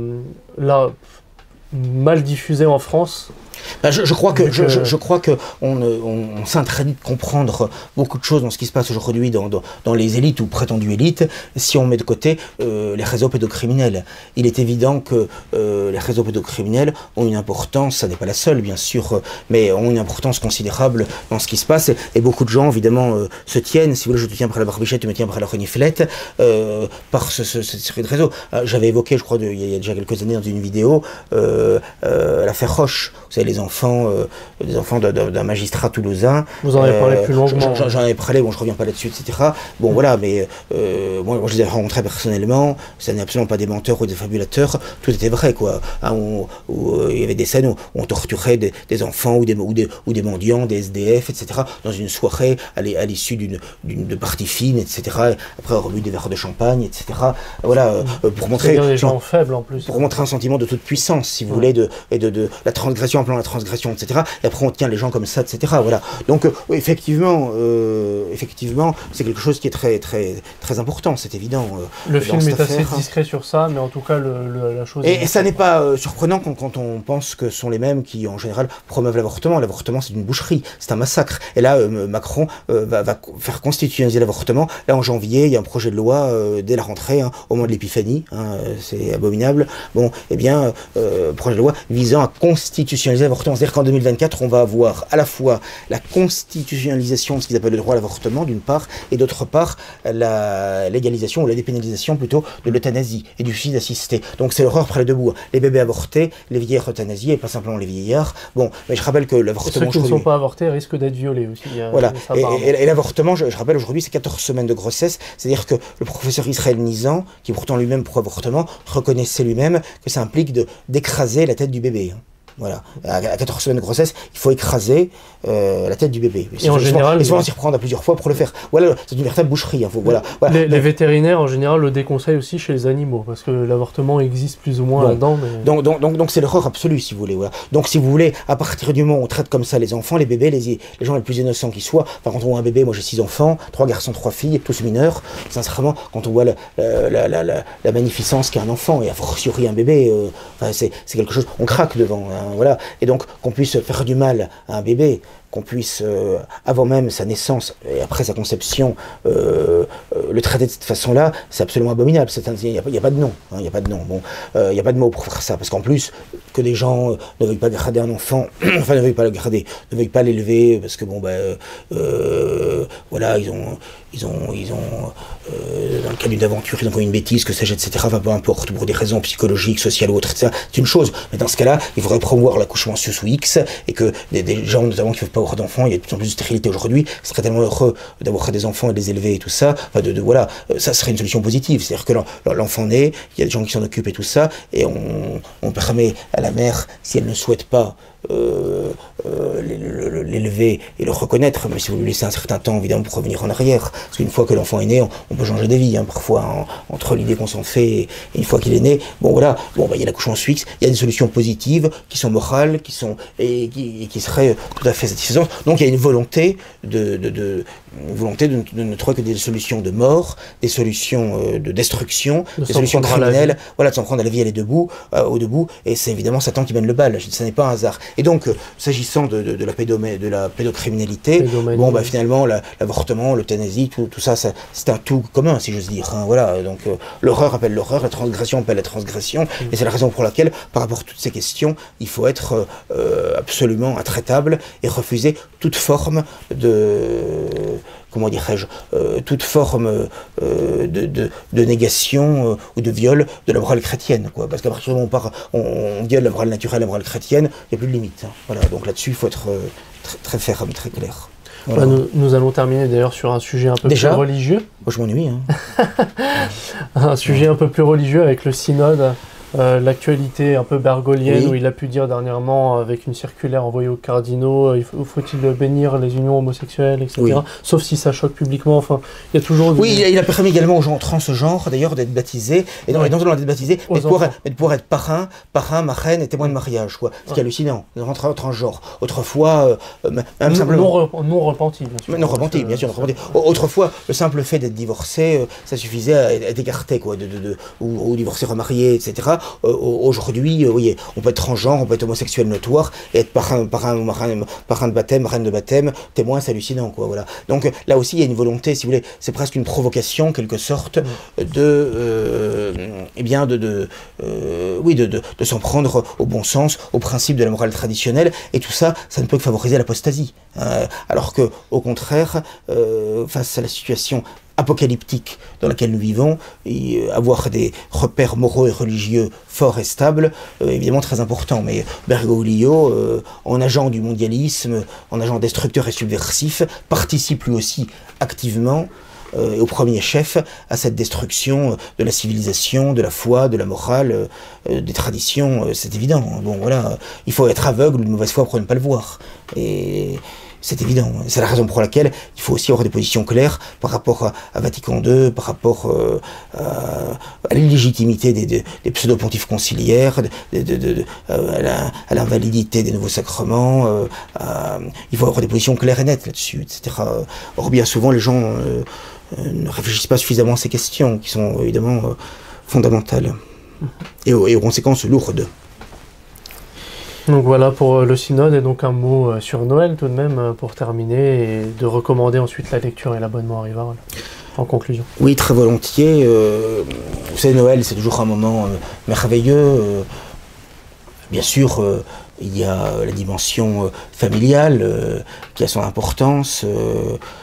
là mal diffusé en France. Je crois que on s'interdit de comprendre beaucoup de choses dans ce qui se passe aujourd'hui dans les élites ou prétendues élites si on met de côté les réseaux pédocriminels. Il est évident que les réseaux pédocriminels ont une importance, ça n'est pas la seule bien sûr, mais ont une importance considérable dans ce qui se passe et beaucoup de gens évidemment se tiennent, si vous voulez je te tiens par la barbichette, tu me tiens par la reniflette, par cette série de réseaux. J'avais évoqué, je crois, il y a déjà quelques années dans une vidéo, l'affaire Roche. Vous savez, les enfants d'un magistrat toulousain. Vous en avez parlé plus longuement. J'en avais parlé, bon, je reviens pas là-dessus, etc. Bon, voilà, mais moi, je les ai rencontrés personnellement, ce n'est absolument pas des menteurs ou des fabulateurs, tout était vrai, quoi. Il y avait des scènes où on torturait des enfants ou des mendiants, des SDF, etc., dans une soirée à l'issue d'une partie fine, etc., après avoir bu des verres de champagne, etc. Voilà, pour montrer... des gens faibles, en plus. Pour montrer un sentiment de toute puissance, si vous voulez, de la transgression en plan la transgression, etc. Et après on tient les gens comme ça, etc. Voilà. Donc effectivement, c'est quelque chose qui est très, très, très important, c'est évident. Le film est assez discret sur ça, mais en tout cas la chose. Et ça n'est pas surprenant quand on pense que ce sont les mêmes qui en général promeuvent l'avortement. L'avortement c'est une boucherie, c'est un massacre. Et là Macron va faire constitutionnaliser l'avortement. Là en janvier, il y a un projet de loi dès la rentrée, au moment de l'épiphanie, c'est abominable. Bon, eh bien, projet de loi visant à constitutionnaliser l'avortement. l'avortement. C'est-à-dire qu'en 2024, on va avoir à la fois la constitutionnalisation de ce qu'ils appellent le droit à l'avortement, d'une part, et d'autre part, la légalisation, ou la dépénalisation plutôt, de l'euthanasie et du suicide assisté. Donc c'est l'horreur près les deux bouts. Les bébés avortés, les vieillards euthanasiés, et pas simplement les vieillards. Bon, mais je rappelle que l'avortement... Ceux qui ne sont pas avortés risquent d'être violés aussi. Voilà. Et l'avortement, je rappelle aujourd'hui, c'est 14 semaines de grossesse. C'est-à-dire que le professeur Israël Nizan, qui est pourtant lui-même pro avortement, reconnaissait lui-même que ça implique d'écraser la tête du bébé. Voilà, à 14 semaines de grossesse, il faut écraser la tête du bébé. Et en général, il faut s'y reprendre à plusieurs fois pour le faire. Voilà, c'est une véritable boucherie. Voilà. Les vétérinaires, en général, le déconseillent aussi chez les animaux, parce que l'avortement existe plus ou moins là-dedans. Mais... Donc c'est l'horreur absolue, si vous voulez. Voilà. Donc si vous voulez, à partir du moment où on traite comme ça les enfants, les bébés, les gens les plus innocents qui soient, enfin, quand on voit un bébé, moi j'ai 6 enfants, 3 garçons, 3 filles, tous mineurs, sincèrement, quand on voit la magnificence qu'est un enfant, et a fortiori un bébé, c'est quelque chose, on craque devant. Voilà. Et donc qu'on puisse faire du mal à un bébé, qu'on puisse, avant même sa naissance et après sa conception, le traiter de cette façon-là, c'est absolument abominable. Il n'y a pas de nom. Il n'y a pas de nom. Bon, il n'y a pas de mots pour faire ça. Parce qu'en plus, que des gens ne veuillent pas garder un enfant, enfin ne veuillent pas le garder, ne veuillent pas l'élever, parce que bon, voilà, ils ont dans le cas d'une aventure, ils ont fait une bêtise, que sais-je, etc. Enfin, peu importe, pour des raisons psychologiques, sociales ou autres, etc. C'est une chose. Mais dans ce cas-là, il faudrait promouvoir l'accouchement sus ou X, et que des gens, notamment, qui ne veulent pas avoir d'enfants, il y a de plus en plus de stérilité aujourd'hui, ce serait tellement heureux d'avoir des enfants et de les élever et tout ça, enfin voilà, ça serait une solution positive. C'est-à-dire que l'enfant naît, il y a des gens qui s'en occupent et tout ça, et on permet à la mère, si elle ne souhaite pas l'élever et le reconnaître, mais si vous lui laissez un certain temps, évidemment, pour revenir en arrière, parce qu'une fois que l'enfant est né, on peut changer de vie, parfois, entre l'idée qu'on s'en fait et une fois qu'il est né. Bon, voilà, il y a l'accouchement suisse, il y a des solutions positives, qui sont morales, qui seraient tout à fait satisfaisantes. Donc, il y a une volonté de ne trouver que des solutions de mort, des solutions de destruction, des solutions criminelles, voilà, de s'en prendre à la vie, elle est debout, et c'est évidemment Satan qui mène le bal, ça n'est pas un hasard. Et donc, s'agissant de la pédocriminalité, finalement, l'avortement, l'euthanasie, tout ça, c'est un tout commun, si j'ose dire. Voilà, donc l'horreur appelle l'horreur, la transgression appelle la transgression, et c'est la raison pour laquelle, par rapport à toutes ces questions, il faut être absolument intraitable et refuser toute forme comment dirais-je, toute forme de négation ou de viol de la morale chrétienne, quoi. Parce qu'à partir du moment où on viole la morale naturelle, la morale chrétienne, il n'y a plus de limite. Voilà, donc là-dessus, il faut être très ferme, très clair. Voilà. Nous allons terminer d'ailleurs sur un sujet un peu plus religieux. Moi, je m'ennuie. Un sujet un peu plus religieux avec le synode. L'actualité un peu bergolienne, où il a pu dire dernièrement, avec une circulaire envoyée aux cardinaux, faut-il bénir les unions homosexuelles, etc. Sauf si ça choque publiquement. Enfin, il y a toujours... il a permis également aux gens transgenres, d'ailleurs, d'être baptisés, et non seulement d'être baptisés, mais de pouvoir être parrain, marraine et témoin de mariage, quoi. Ce qui est hallucinant, transgenre. Autrefois, même simplement... Non repenti, bien sûr. Non repenti, bien sûr. Autrefois, le simple fait d'être divorcé, ça suffisait à être écarté, quoi, ou divorcé, remarié, etc. Aujourd'hui, on peut être transgenre, on peut être homosexuel notoire, et être parrain de baptême, reine de baptême, témoin, c'est hallucinant, quoi, voilà. Donc là aussi, il y a une volonté, si vous voulez, c'est presque une provocation, en quelque sorte, de s'en prendre au bon sens, au principe de la morale traditionnelle, et tout ça, ça ne peut que favoriser l'apostasie. Alors que, au contraire, face à la situation apocalyptique dans laquelle nous vivons, et avoir des repères moraux et religieux forts et stables, évidemment très important. Mais Bergoglio, en agent du mondialisme, en agent destructeur et subversif, participe lui aussi activement et au premier chef à cette destruction de la civilisation, de la foi, de la morale, des traditions, c'est évident. Bon voilà, il faut être aveugle ou de mauvaise foi pour ne pas le voir. Et c'est évident. C'est la raison pour laquelle il faut aussi avoir des positions claires par rapport à Vatican II, par rapport à l'illégitimité des pseudo-pontifes conciliaires, à l'invalidité des nouveaux sacrements. Il faut avoir des positions claires et nettes là-dessus, etc. Or, bien souvent, les gens ne réfléchissent pas suffisamment à ces questions, qui sont évidemment fondamentales et aux conséquences lourdes. Donc voilà pour le synode, et donc un mot sur Noël tout de même pour terminer, et de recommander ensuite la lecture et l'abonnement à Rivarol en conclusion. Oui, très volontiers. Vous savez, Noël, c'est toujours un moment merveilleux. Bien sûr, il y a la dimension familiale qui a son importance.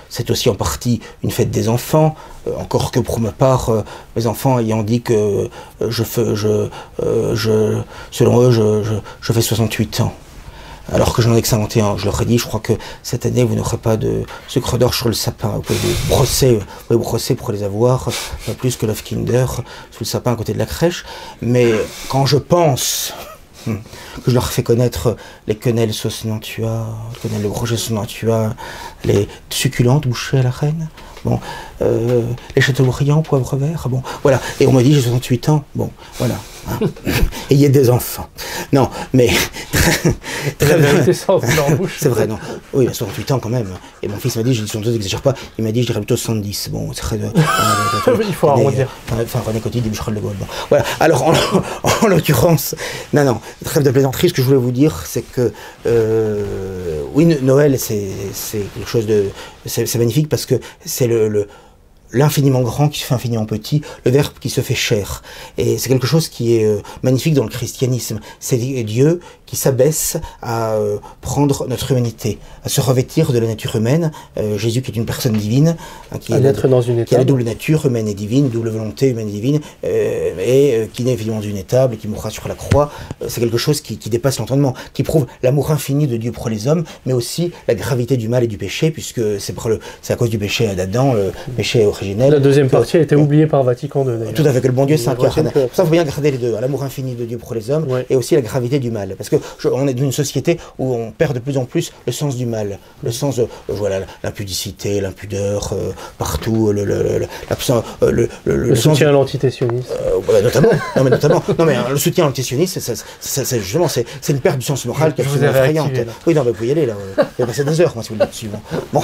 C'est aussi en partie une fête des enfants, encore que pour ma part, mes enfants ayant dit que selon eux, je fais 68 ans. Alors que j'en ai que 51, je leur ai dit, je crois que cette année, vous n'aurez pas de sucre d'orge sur le sapin. Vous pouvez brosser pour les avoir, pas plus que l'œuf Kinder sous le sapin à côté de la crèche. Mais quand je pense que je leur fais connaître les quenelles sauce Nantua, les quenelles de Grosjet sauce Nantua, les succulentes bouchées à la reine, bon, les châteaubriand, poivre vert, bon, voilà. Et on m'a dit, j'ai 68 ans, bon, voilà. Hein. Et il y a des enfants. Non, mais... La vérité sort de leur bouche. C'est vrai, non. Oui, il a 68 ans quand même. Et mon fils m'a dit, je dis, surtout, n'exagère pas, il m'a dit, je dirais plutôt 70. Bon, c'est très... Il faut arrondir. Enfin, René Coty, du Charles de Gaulle. Bon, voilà. Alors, en l'occurrence, non, trêve de plaisanterie, ce que je voulais vous dire, c'est que, oui, Noël, c'est quelque chose de... C'est magnifique parce que c'est l'infiniment grand qui se fait infiniment petit, le Verbe qui se fait chair. Et c'est quelque chose qui est magnifique dans le christianisme. C'est Dieu qui s'abaisse à prendre notre humanité, à se revêtir de la nature humaine. Jésus qui est une personne divine, qui a la double nature humaine et divine, double volonté humaine et divine, qui naît évidemment d'une étable et qui mourra sur la croix. C'est quelque chose qui dépasse l'entendement, qui prouve l'amour infini de Dieu pour les hommes, mais aussi la gravité du mal et du péché, puisque c'est à cause du péché d'Adam, le péché originel. La deuxième partie a été oubliée par Vatican II, d'ailleurs. Tout à fait, que le bon Dieu s'incarne. Pour ça, il faut bien garder les deux, l'amour infini de Dieu pour les hommes, et aussi la gravité du mal. Parce que on est dans une société où on perd de plus en plus le sens du mal, le sens de l'impudicité, l'impudeur, partout, le soutien à l'antitétionnisme. Notamment. Non, mais le soutien à l'antitétionnisme, c'est justement, c'est une perte du sens moral qui est absolument effrayante. Oui, non, mais vous pouvez y aller, là. Il va passer 2 heures, moi, si vous voulez, dessus. Bon,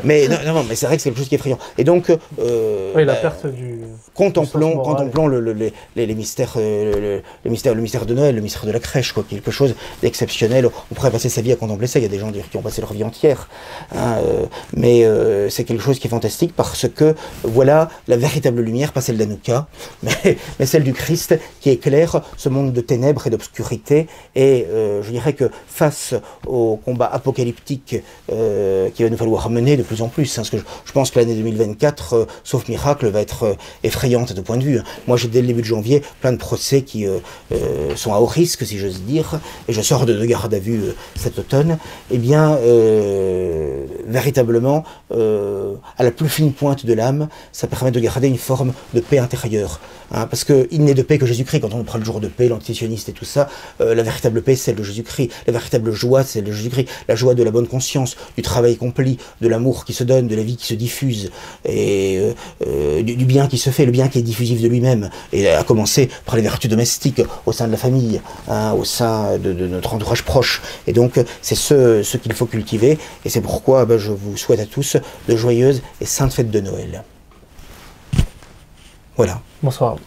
mais c'est vrai que c'est quelque chose qui est effrayant. Et donc, la perte du... Contemplons les mystères, le mystère de Noël, le mystère de la crèche, quoi, quelque chose d'exceptionnel. On pourrait passer sa vie à contempler ça. Il y a des gens qui ont passé leur vie entière, hein, mais c'est quelque chose qui est fantastique parce que voilà la véritable lumière, pas celle d'Hanouka, mais celle du Christ qui éclaire ce monde de ténèbres et d'obscurité. Et je dirais que face au combat apocalyptique qu'il va nous falloir mener de plus en plus, hein, parce que je pense que l'année 2024, sauf miracle, va être effrayante à tout point de vue. Moi, j'ai dès le début de janvier plein de procès qui sont à haut risque, si j'ose dire, et je sors de 2 gardes à vue cet automne. Eh bien, véritablement, à la plus fine pointe de l'âme, ça permet de garder une forme de paix intérieure. Hein, parce qu'il n'est de paix que Jésus-Christ. Quand on prend le jour de paix, l'antitétionniste et tout ça, la véritable paix, c'est celle de Jésus-Christ. La véritable joie, c'est celle de Jésus-Christ. La joie de la bonne conscience, du travail accompli, de l'amour qui se donne, de la vie qui se diffuse, et du bien qui se fait, le bien qui est diffusif de lui-même, et à commencer par les vertus domestiques au sein de la famille, hein, au sein de notre entourage proche. Et donc, c'est ce qu'il faut cultiver, et c'est pourquoi je vous souhaite à tous de joyeuses et saintes fêtes de Noël. Voilà. Bonsoir.